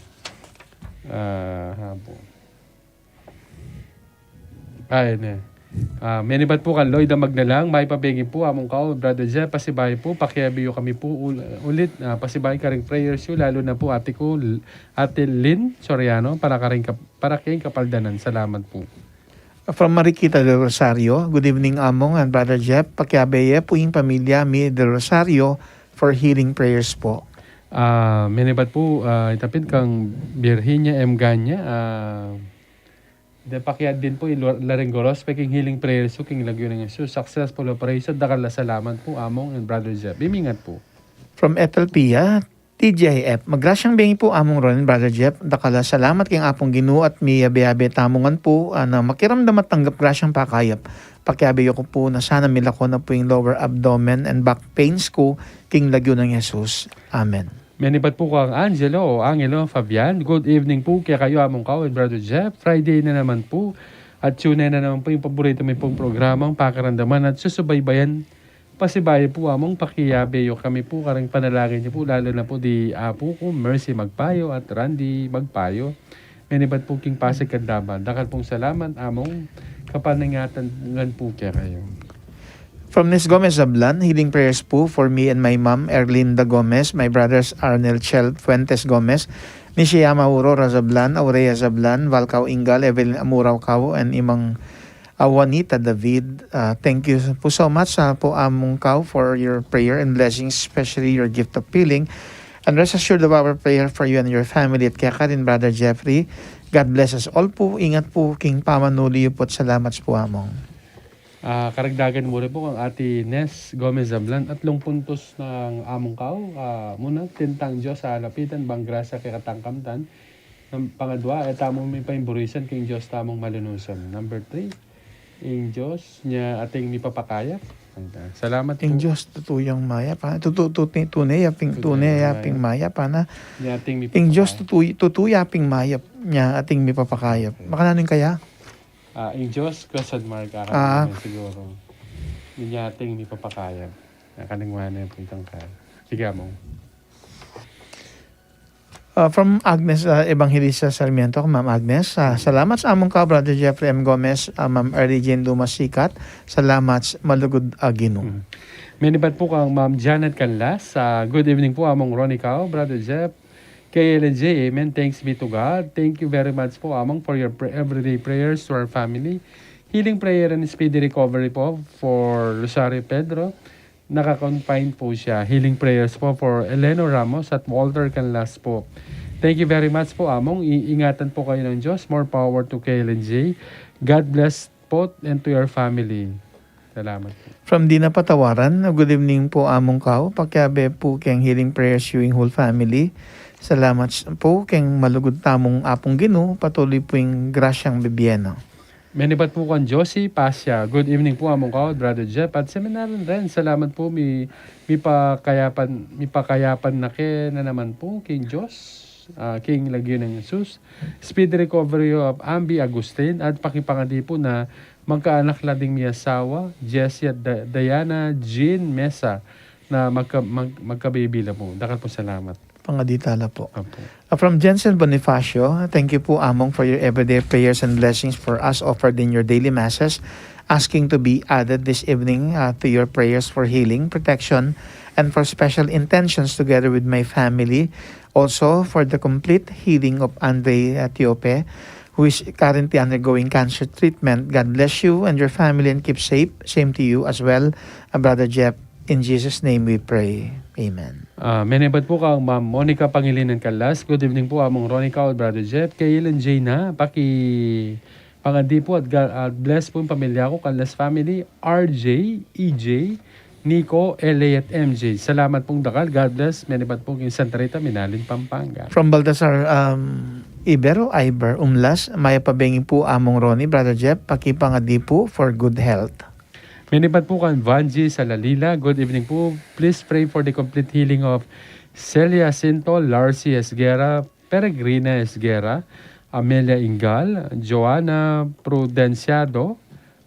Ayun may ba po kang Lloyd Magnalang, may pabigin po, among kao, Brother Jeff, pasibay po, pakiabiyo kami po ulit, pasibay ka rin prayers yun, lalo na po ate ko, ate Lynn Soriano, para kayong kapaldanan. Salamat po. From Mariquita del Rosario, good evening among and Brother Jeff, pakiabeye po yung pamilya mi del Rosario for healing prayers po. Menibat po, itapin kang Virginia M. Ganya, pakiad din po, Laringoros, peking healing prayers po, king Lagyo ng Jesus, successful operation, dakala salamat po among and Brother Jeff. Bimingat po. From Ethel Pia, TJF, magrasyang bengi po among ron, Brother Jeff, dakala salamat kayong apong Ginoo at miyabe-abe tamungan po na makiramdam at tanggap grasyang pakayap. Pakiabeyo ko po na sana milako na po yung lower abdomen and back pains ko, king Lagyo ng Jesus. Amen. Menibat po kang Angelo Fabian. Good evening po kaya kayo among kao and Brother Jeff. Friday na naman po at Tuesday na naman po yung paborito may pong programang pakarandaman at susubaybayan. Pasibay po among pakiyabeyo kami po karang panalangin niyo po lalo na po di apo ko Mercy Magpayo at Randy Magpayo. Menibat po king Pasig Kandaman. Dakal pong salamat among kapaningatan ngan po kaya kayo. From Ms. Gomez Zablan, healing prayers po for me and my mom, Erlinda Gomez, my brothers Arnel Chel Fuentes Gomez, Nishiyama Aurora Zablan, Aurea Zablan, Valcao Ingal, Evelyn Amuraw Kao, and imang Juanita David. Thank you po so much po among Kao for your prayer and blessings, especially your gift of healing. And rest assured of our prayer for you and your family at kaya ka rin, Brother Jeffrey. God bless us all po. Ingat po, King Pamanuli po at salamat po among. Karagdagan mo rin po ang ati Nes Gomez Zablan at puntos ng among kao. Muna, tintang Diyos sa lapitan, bang grasa kay katangkamtan. Pangadwa, tamong may paimburisan kay Diyos tamong malunusan. Number 3, ang Diyos niya ating mipapakaya. Salamat po. Ang Diyos tutuyang maya pa. Tunay yaping maya pa na. Ang Diyos tutuyaping maya niya ating mipapakayap. Makananin kaya? Ang Diyos, question mark, siguro. Hindi niya ating mipapakaya. Nakalingwan na yung puntang ka. Sige mo. From Agnes Evangelista Sarmiento, Ma'am Agnes. Salamat sa among ka, Brother Jeffrey M. Gomez, Ma'am Early Jane Dumas Sikat. Salamat, malugod Ginoo. Menibat po kang Ma'am Janet Canlas. Good evening po among Ronnie Cao, Brother Jeff. KLJ, amen. Thanks be to God. Thank you very much po among for your everyday prayers to our family. Healing prayer and speedy recovery po for Rosario Pedro. Naka-confine po siya. Healing prayers po for Eleno Ramos at Walter Canlas po. Thank you very much po among. Iingatan po kayo ng Diyos. More power to KLJ. God bless po and to your family. Salamat po. From Dina Patawaran, good evening po among kao. Pakiabe po kayong healing prayers yung whole family. Salamat po kayong malugod tamong apong Ginoo. Patuloy po yung grasyang bibieno. Menibat po kang Josie Pasya. Good evening po among kao, Brother Jeff. At seminaran rin. Salamat po. Mi pakayapan na na naman po King Diyos. King Lagyo ng Jesus. Speed recovery of Ambi Agustin. At pakipangadi po na magkaanak lang ding miyasawa, Jessie at Diana Jean Mesa, na magka-baby na po. Dakal po salamat. Pangaditala po. Opo. From Jensen Bonifacio, thank you po Among for your everyday prayers and blessings for us offered in your daily masses, asking to be added this evening to your prayers for healing, protection, and for special intentions together with my family. Also for the complete healing of Andre Tiope, who is currently undergoing cancer treatment. God bless you and your family and keep safe. Same to you as well, Brother Jeff. In Jesus' name we pray. Amen. Menebad po ka ang Ma'am Monica Pangilinan Calas. Good evening po among Ronica at Brother Jeff. Kay Ilan J na, pangandi po at bless po yung pamilya ko, Calas family, RJ, EJ, Nico, LA at MJ. Salamat pong dakal. God bless. Menebad po yung Santa Rita, Minalin, Pampanga. From Baltasar Ibero, Iber, Umlas, maya pabengin po among Ronnie, Brother Jeff, pakipangadi po for good health. Menebad po kan Vanji sa Lalila. Good evening po. Please pray for the complete healing of Celia Cinto, Larcy Esguera, Peregrina Esguera, Amelia Ingal, Joanna Prudenciado,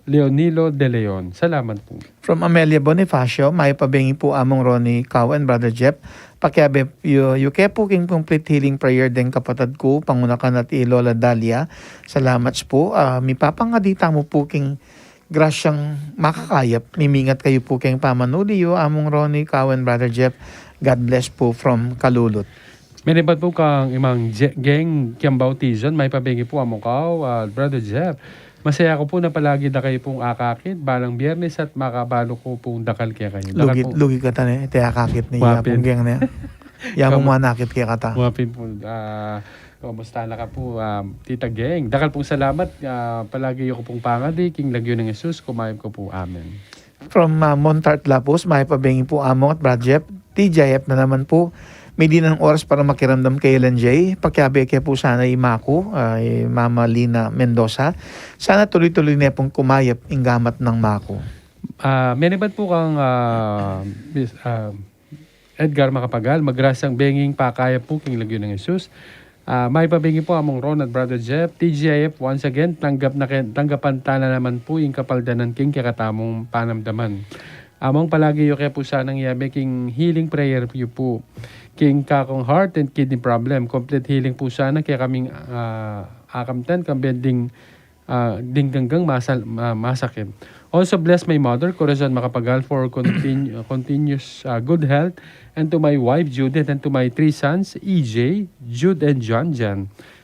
Leonilo De Leon. Salamat po. From Amelia Bonifacio, may pabingi po among Ronnie Cow and Brother Jeff. Pakiabe, you kepo king complete healing prayer din kapatid ko, pangunakan at Lola Dalia. Salamat po. Mipapangadita mo po king grasyang makakayap. Mimingat kayo po king pamanuliyo among Ronnie Cow and Brother Jeff. God bless po from Kalulot. Menebad po kang imang geng Kiambaw Tizon. May pabingi po among Cow, Brother Jeff. Masaya ko po na palagi na kayo pong akakit balang Biyernes at makabalo ko pong dakal kaya kayo. Lugi ka tani, ite akakit ni Yapong Geng na yan. Yapong manakit kaya kata. Wapin po, kumusta na ka po, Tita Geng. Dakal pong salamat, palagi ko pong pangadi, King Lagyo ng Jesus, kumayam ko po, Amen. From Montart Lapus, may pabingi po among at Brad Jeff. TJF na naman po. May di ng oras para makiramdam kay Ellen J. Pagkabi kaya po sana Mako, Mama Lina Mendoza. Sana tuloy-tuloy na pong kumayap ang gamat ng Mako. Menibad po kang Edgar Makapagal, magrasang benging pakaya po King Lagyo ng Jesus. May pabingi po among Ron at Brother Jeff. TGIF once again, tanggapan tala naman po yung kapaldanan King kakatamong panamdaman. Among palagi yung kaya po sanang yabe King healing prayer po. King kakong heart and kidney problem. Complete healing po sana kaya kaming akamtan kambending dingdanggang masakit. Also bless my mother, Corazon Makapagal, for continuous good health, and to my wife Judith and to my 3 sons, EJ, Jude and John.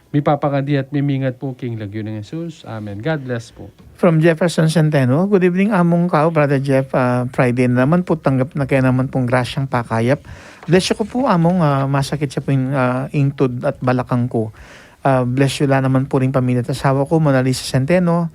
May papakandi at mimingat po King Lagyo ng Jesus. Amen. God bless po. From Jefferson Centeno, good evening among Kao, Brother Jeff. Friday na naman po, tanggap na kaya naman pong grasyang pakayap. Bless you ko po among masakit siya po yung ingtod at balakang ko. Bless you la naman po rin pamilya at asawa ko, Mona Lisa Centeno,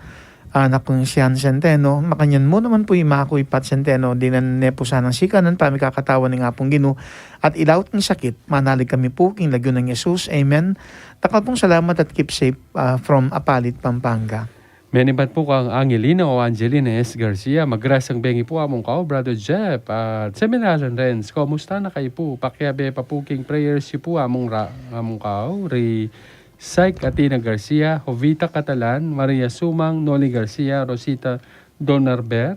anak kong Sian Centeno, makanyan mo naman po yung mga ko Pat Centeno, dinan po sanang sikanan, pami kakatawan ng apong Gino, at ilawat ng sakit, manalig kami po, King Lagyo ng Jesus, Amen. Takal pong salamat at keep safe from Apalit, Pampanga. Menibat po kang Angelina o Angelina S. Garcia. Magrasang bengi po among Kao, Brother Jeff. At Seminaran Renz, kumusta na kayo po? Pakiabe pa po King prayers si po among Kao, Saik Atina Garcia, Jovita Catalan, Maria Sumang, Noli Garcia, Rosita Donarber.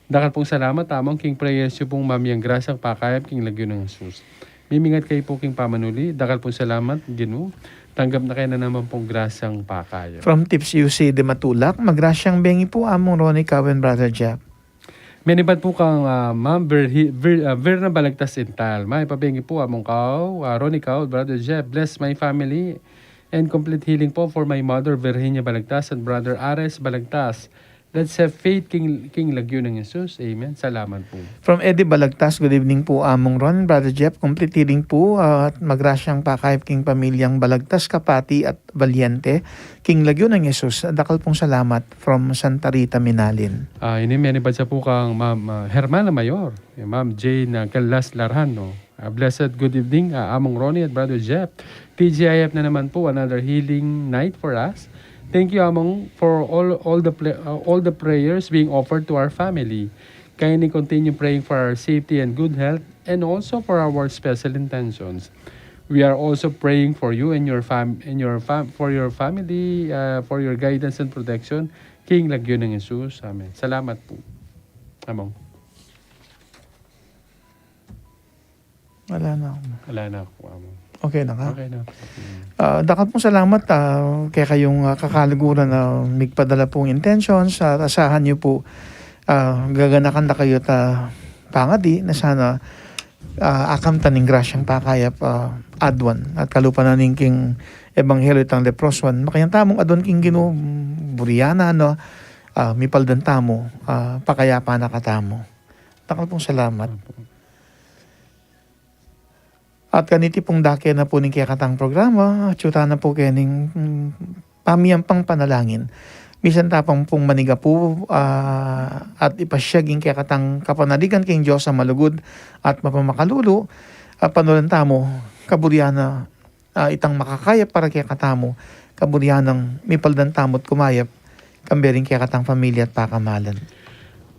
Dakal pong salamat among King prayers yung pong mamiyang grasang pakayap King Lagyo ng Jesus. Mimingat kayo po King Pamanuli. Dakal pong salamat, Ginu. Tanggap na kayo na naman pong grasang pakayap. From Tips UC de Matulak, magrasyang bengi po among Ronnie Cowen, Brother Jeff. Menibad po kang Ma'am Verna Balagtas Intal. May pabengi po among Kao, Ronnie Kao, Brother Jeff. Bless my family and complete healing po for my mother, Virginia Balagtas, and Brother Ares Balagtas. Let's have faith, King Lagyo ng Jesus. Amen. Salamat po. From Eddie Balagtas, good evening po among Ron, Brother Jeff. Complete healing po at magrasyang pakayap King pamilyang Balagtas, Kapati at Valiente. King Lagyo ng Jesus. Dakal pong salamat from Santa Rita, Minalin. Ini menibad sa po kang Ma'am Hermana Mayor, Ma'am Jane Calas Larhano. Blessed good evening among Ronnie at Brother Jeff. TGIF na naman po, another healing night for us. Thank you among for all the prayers being offered to our family. Kindly continue praying for our safety and good health, and also for our special intentions. We are also praying for you and your family, for your guidance and protection. King Lagyo ng Jesus. Amen. Salamat po. Among. Wala na ako. Wala na ako. Among. Okay na ka? Okay na po. Dakat pong salamat kaya kayong kakaluguran na migpadala pong intentions at asahan niyo po gaganakan na kayo pangadi na sana akam taning grasyang pakayap adwan at kalupan na king ebanghelyo tang leproswan makayang tamong adwan king Ginoo buriana no mipaldan tamo pakayapa na katamo. Dakat pong salamat. At kaniti pong dake na po ning kayakatang programa, tsuta na po kening pamiyang pang panalangin. Bisan tapang pong maniga po at ipasyaging kayakatang kapanaligan kayong Diyos sa malugod at mapamakalulu, panulan tamo, kaburyana itang makakayap para kayakatamo, kaburyanang mipaldan tamot kumayap, kambering kayakatang pamilya at pakamalan.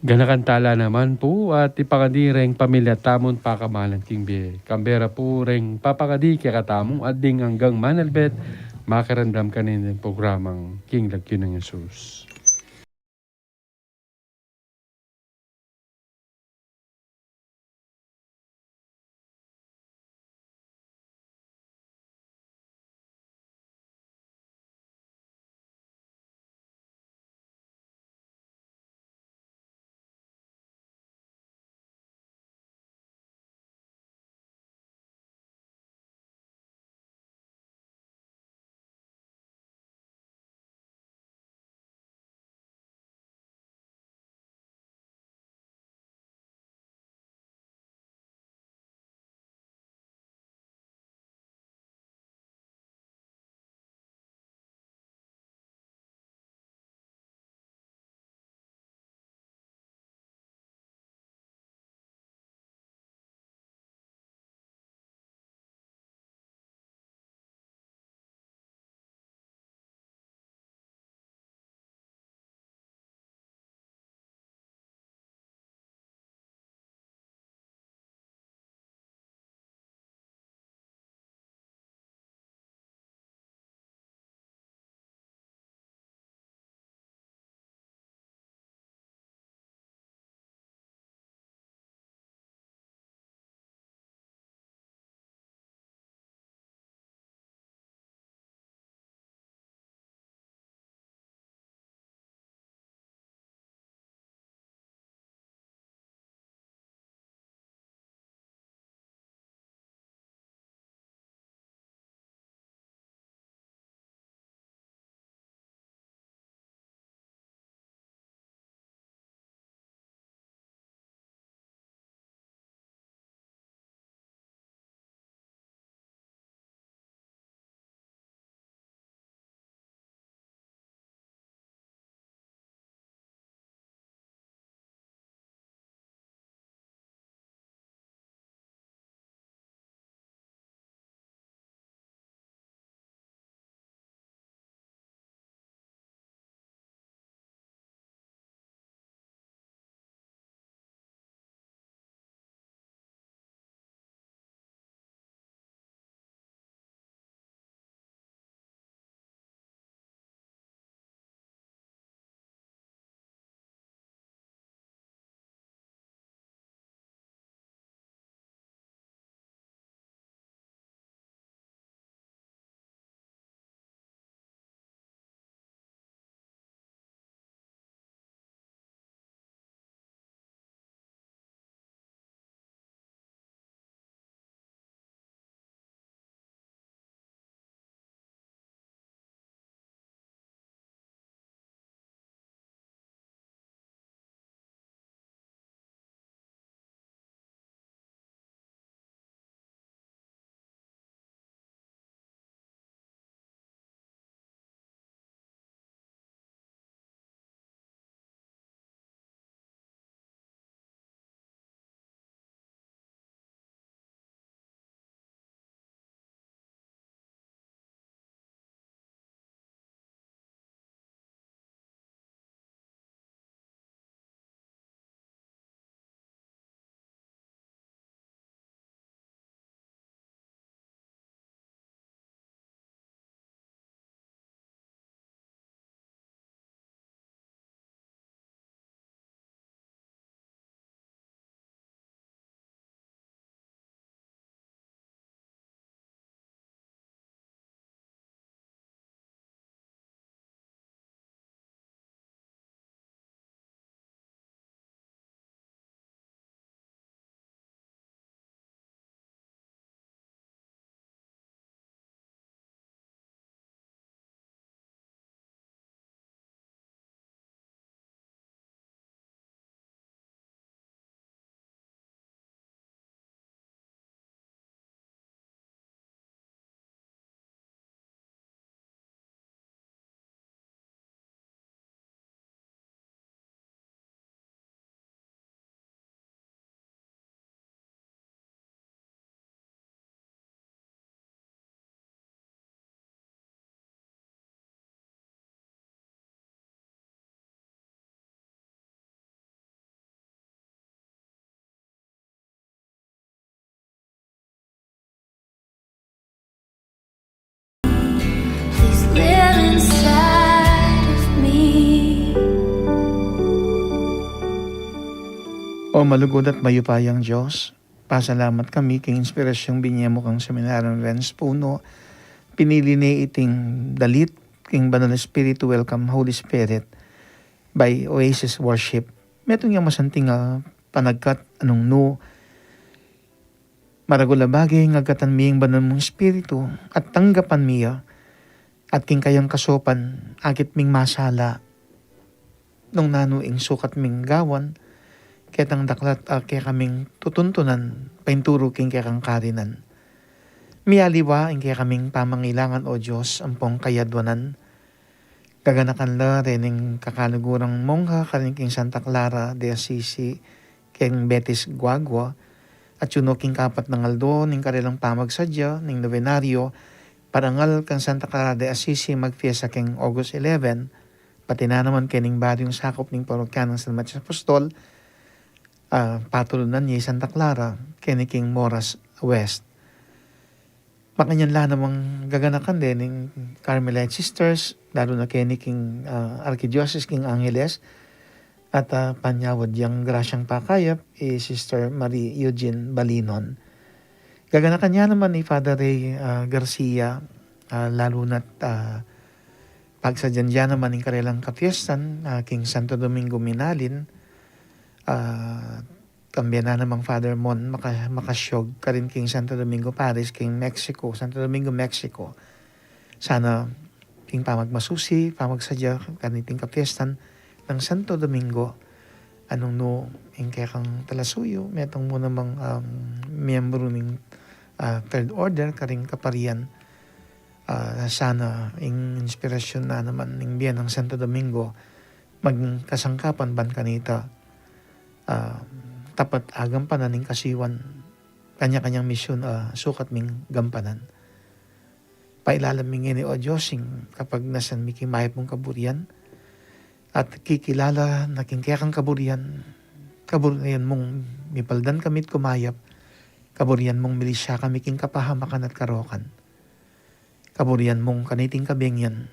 Ganakantala naman po at ipakadireng pamilya tamon pakamalan king biye. Kambera po reng papakadi kaya katamong ading hanggang manalbet makarandam kanin ng programang King Lagyo ng Jesus. O malugod at mayupayang Diyos, pasalamat kami king inspirasyong binyemo kang seminarong Renz Puno, pinili ni iting dalit, king Banal Espiritu, welcome Holy Spirit, by Oasis Worship. Metong yung masanting panagkat anong no, maragula bagay ngagkatan miyang Banal mong Espiritu, at tanggapan miya, at king kayang kasopan, akit ming masala, nung nanuing sukat ming gawan, ketang daklat kaya kaming tutuntunan, painturo king kaya kang karinan. Miyaliwa ang kaya kaming pamangilangan o Diyos, ampong kayadwanan. Gaganakan la rin ang kakalugurang mongha karin king Santa Clara de Assisi, king Betis Guagua, at yun king kapat ng aldo, ning karilang pamagsadya, ning novenaryo, parangal kang Santa Clara de Assisi magfiesta king August 11, pati na naman kining baryong sakop ning parokyan ng San Matias Apostol, patulunan niya Santa Clara, kiniking Moras West. Makanyan la namang gaganakan din ng Carmelite Sisters, lalo na kiniking Archdiocese King Angeles, at panyawad yung grasyang pakayap, Sister Marie Eugene Balinon. Gaganakan niya naman ni Father Ray Garcia, lalo na't pagsadyan niya naman ng karilang kapiestan, King Santo Domingo Minalin, kambya na namang Father Mon makasyog karin king Santo Domingo Paris, king Mexico, Santo Domingo, Mexico. Sana king pamagmasusi, pamagsadya kaniting kapiestan ng Santo Domingo. Anong no, ing kaya kang talasuyo, metong mo namang miyembro ng Third Order, karing kaparian. Sana ing inspirasyon na naman ng biyan ng Santo Domingo, magkasangkapan ban kanita, tapat agampanan ng kasiwan, kanya-kanyang misyon sukat ming gampanan. Pailalam ming o Diyosing kapag nasan miki mayap mong kaburian, at kikilala na kingkayakang kaburian mong mipaldan kamit kumayap, kaburian mong milisya kami king kapahamakan at karokan, kaburian mong kaniting kabingyan,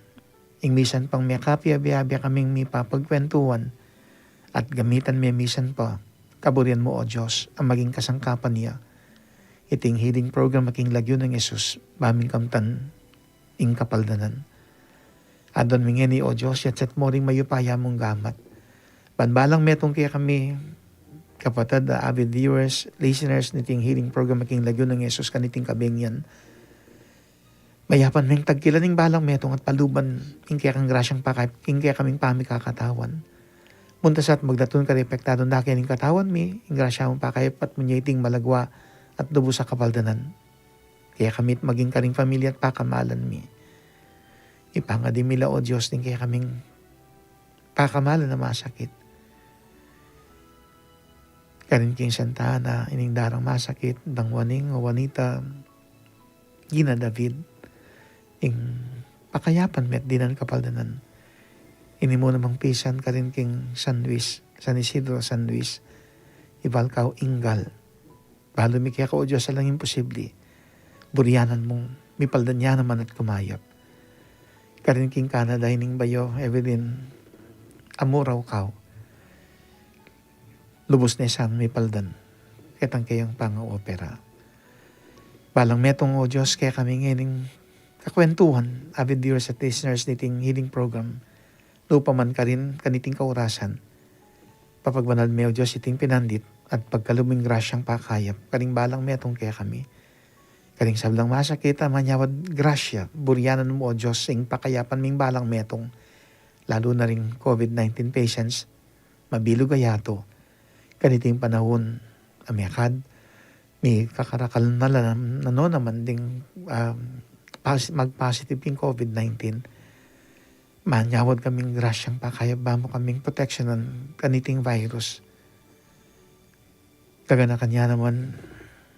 ingmisan pang may kapya-biya kaming mipapagkwentuhan, at gamitan may misan pa, kaburian mo o Diyos, ang maging kasangkapan niya. Iting healing program making lagyo ng Yesus, baming kamtan, ing kapaldanan. Adon mingeni o Diyos, yat set mo ring mayupaya mong gamat. Banbalang metong kaya kami, kapatid, avid viewers, listeners, niting healing program making lagyo ng Yesus, kaniting kabingyan. Mayapan ming tagkilaning balang metong at paluban, ing kaya kang grasyang pakay, ing kaya kaming pamikakatawan. Muntas at magdatun ka repektado na kining katawan mi, ingrasya mong pakayap mo niya iting malagwa at dubo sa kapaldanan. Kaya kamit maging karing pamilya at pakamalan mi. Ipangadimila o Diyos din kaya kaming pakamalan na masakit. Karin king Santa Ana, ining darang masakit, dangwaning o wanita, Gina David, ing pakayapan met dinan kapaldanan. Ini mo namang pisan ka rin king San Luis, San Isidro, San Luis, Ibalcao, Ingal. Balo mi kaya ka o Diyos alang imposible. Burianan mong mipaldan niya naman at kumayap. Karin king Canada, hining bayo, Evelyn, amuraw kao. Lubos na isang mipaldan. Kitang kayong pang-opera. Balang metong o Diyos kaya kami ngayon kakwentuhan, avid viewers at listeners niting healing program, lupa man ka rin kaniting kaurasan. Papagbanal me o Diyos iting pinandit at pagkaluming grasyang pakayap, karing balang metong kaya kami. Karing sablang masakit, manyawad grasya, buryanan mo o Diyos, ing pakayapan ming balang metong, lalo na ring COVID-19 patients, mabilog ayato, kaniting panahon, amyakad, may kakarakal na naman ding mag-positive king COVID-19, manyawad kaming grasyang pakayap ba mo kaming protectionan kaniting virus. Kagana kanya naman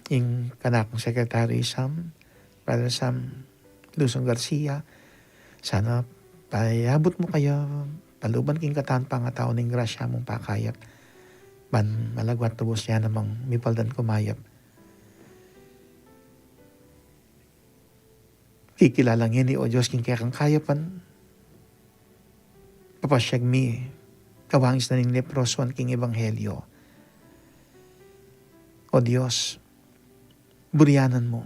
yung kanakong Secretary Sam, Brother Sam Luzon Garcia, sana payabot mo kaya paluban king katan pangatao ng grasya mong pakayap, ban malagwat tubos niya namang mipaldan kumayap. Kikilalang yun ni o Diyos king kaya kang kayapan, papasyag mi, kawangis na ning leprosuan king ebanghelyo. O Diyos, burianan mo.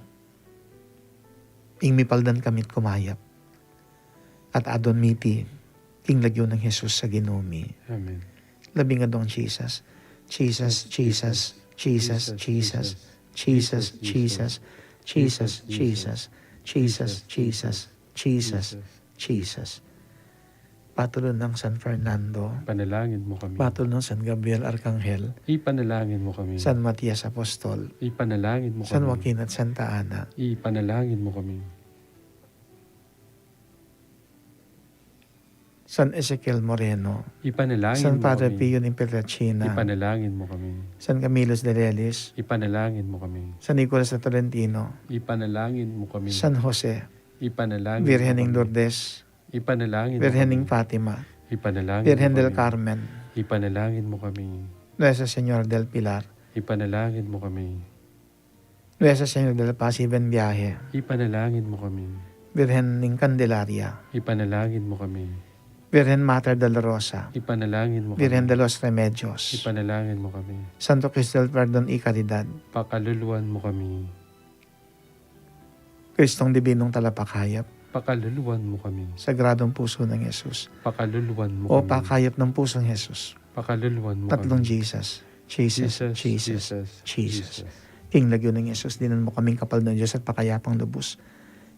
Ing mipaldan kamit kumayap. At adon miti, ing lagyo ng Jesus sa ginumi. Amen. Labing adong Jesus. Jesus, Jesus, Jesus, Jesus, Jesus, Jesus, Jesus, Jesus, Jesus, Jesus, Jesus, Jesus. Patulon ng San Fernando, Panalangin mo kami. patulon ng San Gabriel Arcangel, Ipanalangin mo kami. San Matias Apostol, Ipanalangin mo San kami. Joaquin at Santa Ana, Ipanalangin mo kami. San Ezequiel Moreno, Ipanalangin San mo Padre kami. Pio ng Pietrelcina, Ipanalangin mo kami. San Camilos de Lelis, Ipanalangin mo kami. San Nicolas de Tolentino, Ipanalangin mo kami. San Jose, Ipanalangin Virgen mo ng kami. Lourdes, Ipanalangin Virgen mo ng kami. Fatima, Ipanalangin Virgen mo del kami. Carmen, Ipanalangin mo kami. Nuestra Señora del Pilar, Ipanalangin mo kami. Nuestra Señora del Paz y Buen Viaje, Ipanalangin mo kami. Virgen ng Candelaria, Ipanalangin mo kami. Virgen Mater de la Rosa, Ipanalangin mo Virgen kami. de los Remedios, Ipanalangin mo kami. Santo Cristo del Perdón y Caridad, Pakaluluan mo kami. Kristong Dibinong Talapakayap, Pakaluluan mo kami. Sagradong Puso ng Jesus, Pakaluluan mo o kami. pakayap ng Pusong Jesus, Pakaluluan mo tatlong kami. Jesus, Jesus, Jesus, Jesus. Jesus. Ing lagyo ng Jesus, dinan mo kaming kapal ng Diyos at pakayapang lubos.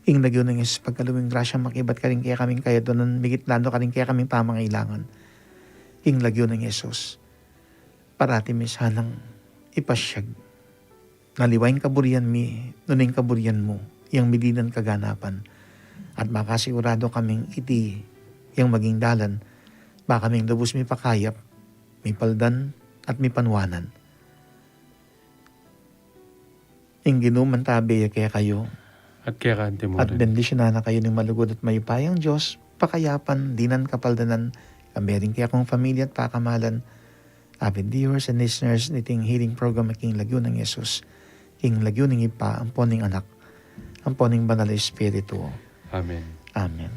Ing lagyo ng Jesus, pagkaluming grasya, makibat ka rin kaya kaming kaya doon, migit lalo ka rin kaya kaming pamangailangan. Ing lagyo ng Jesus, parati may sanang ipasyag. Naliwain kaburian mi, nuning kaburian mo, yang milinan kaganapan. At makasigurado kaming iti, yang maging dalan, baka kaming lubos mi pakayap, mi paldan, at mi panwanan. Ing ginuman tabi kaya kayo, At kaya kante mo at rin. bendisyonan na kayo ng malugod at mayupayang Diyos, pakayapan, dinan kapaldanan, kamering kaya kong pamilya at pakamalan, avid viewers and listeners niting healing program aking lagyo ng Yesus, king lagyo ng ipa, ang poning anak, ang poning banal na Espiritu. Amen. Amen.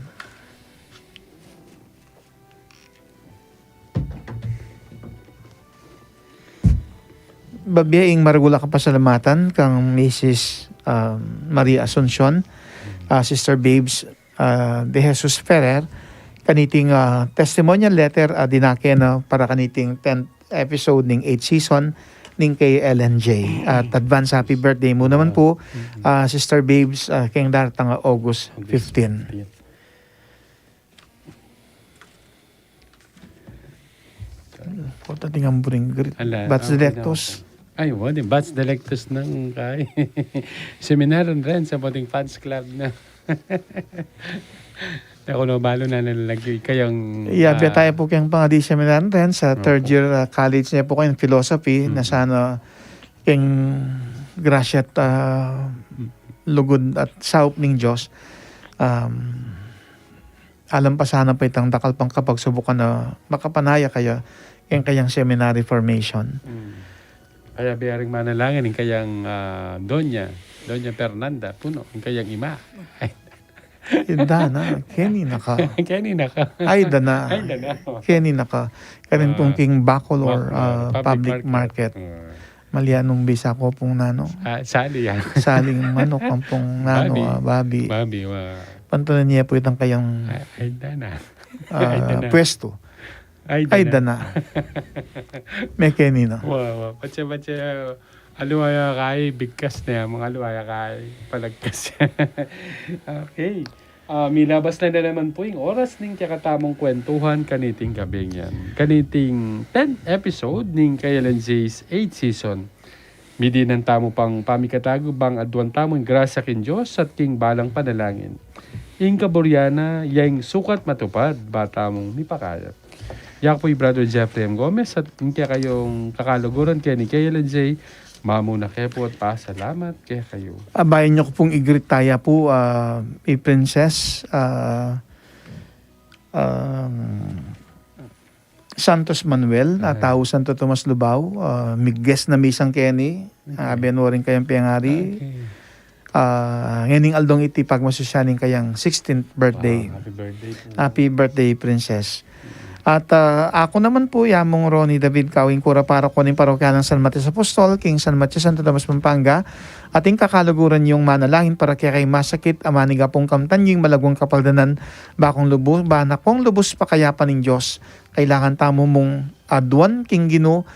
Babiyaing maragula ka pasalamatan kang Mrs. Maria Asuncion, Sister Babes De Jesus Ferrer, kaniting testimonial letter dinake na para kaniting 10th episode ning 8th season ning kay LNJ. At advance happy birthday mo naman po, Sister Babes, kayong daratang August 15. Kota tingang buring grit. Ala, Bats okay Delectos. Ay, wala. Bats Delectos ng kay. Seminaran rin sa Boting Fans Club na. Ako na balo na nalalagay kayang... Iyabi tayo po kayong pang-adi seminar rin sa third Opo. year college niya po kayong philosophy na sana kayong grasya at lugod at saup ng Diyos. Alam pa sana pa itang dakal pang kapag subukan na makapanaya kayo kayang seminary formation. Kaya biyaring manalangin yung kayang Doña Fernanda Puno, yung kayang ima. Inda na, Kenny na ka. Kanina ka. Ay, dana. Ay, dana. Kenny na ka. Kanin pong king Bacolor public market. Malianong bisa ko pong nano. Sali yan. Saling manok ang pong nano, babi. Babi. Pantunan niya po itang kayang Ay, dana. Ay, dana. pwesto. Ay, dana. May Kenny na. Wow. Patsa. Aluwaya kay, bigkas na yan. Mga aluwaya kay, palagkas. Okay. Milabas na naman po yung oras ng kakatamong kwentuhan kaniting gabing yan. Kaniting 10th episode ng KLNJ's 8th season. Midi ng tamo pang pamikatago bang adwan tamong grasa kin Diyos at king balang panalangin. Ing kaburyana, yang sukat matupad, bata mong nipakayat. Yak po'y Brother Jeffrey M. Gomez at kaya kayong kakaluguran kaya ni KLNJ. Mamuna kayo po at pasalamat kaya kayo. Abayan niyo ko pong igrit taya po, Princess Santos Manuel, tao Santo Tomas Lubao, migges na misang Kenny, abiano rin kayang piyangari. Nganing aldong iti pagmasusyaning kayang 16th birthday. Wow, happy birthday po. Happy birthday, Princess. At ako naman po, Yamong Ronnie David Kawing Kura para ko ng parokya ng San Matias Apostol, King San Matias, Santo Tomas, Pampanga. Ating kakalaguran yung manalangin para kay masakit, amaniga pong kamtan yung malagwang kapaldanan, bakong lubos, banakong lubos pa kayapan ng Diyos. Kailangan tamo mong adwan, King Gino,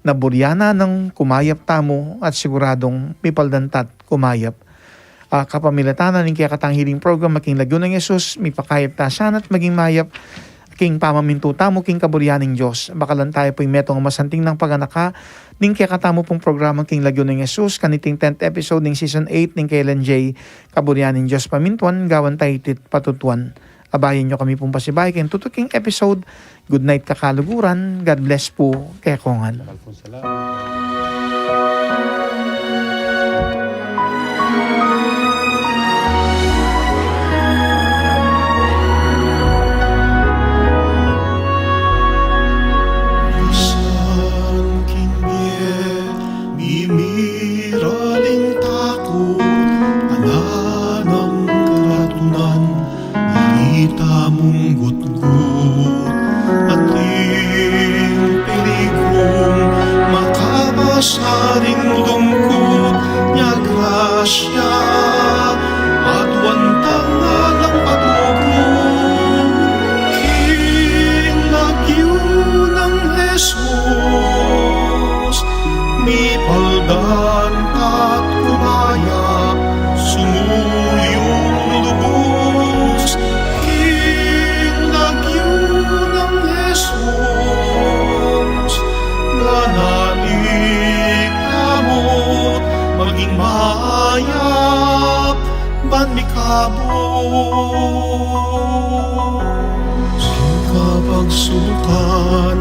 na buryana ng kumayap tamo at siguradong mipaldantat kumayap. Kapamilatanan ng kaya katang healing program, making lagyo ng Yesus, mipakayap tasan at maging mayap, king pamaminto tamo king kaburyaning Diyos. Bakalan tayo po yung metong masanting ng paganaka ning kaya katamo pong programa king lagyo ng Jesus kaniting 10th episode ng season 8 ning kailan J kaburyaning Diyos pamintuan gawan tayo tit patutuan. Abayan nyo kami pong pasibay kayong tutuking episode. Good night kakaluguran. God bless po kay Kongan. Saring lungkot niya grasya at wantang alang patugon king lagyo ng Jesus mi paldan at kumaya sumuyong lubos king lagyo ng Jesus nganalig kamot maging mayap ban mikabos kapagsukan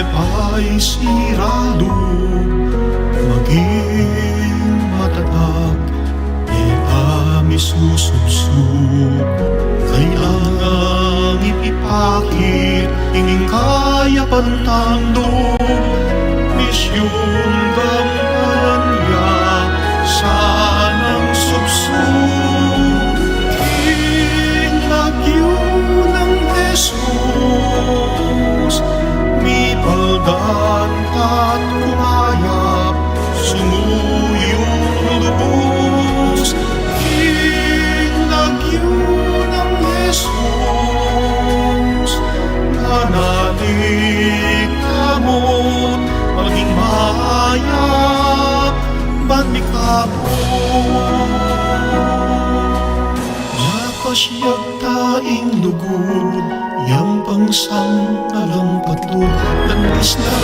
pa'y sirado maging matatag kami susubsub kailangang ipipakit inging kaya pantando misyon gampanan niya sanang subsub king lagyo ng Jesus mi paldan at kumayap sumuyong lubos king lagyo ng Jesus nanalig kamot maging mayap ban mikabot napasyag taing lugod yang pangsang alam patod landis na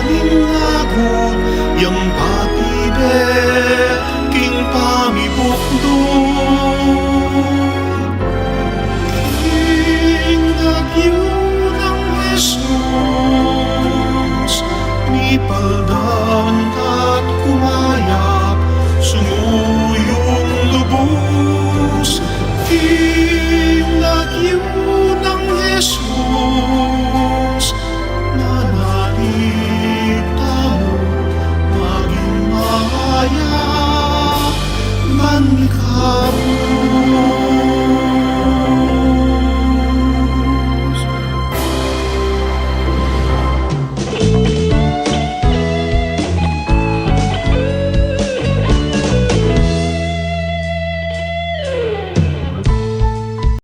ningagod yang patibe king pamibukdo king lagyo ng Jesus mi pal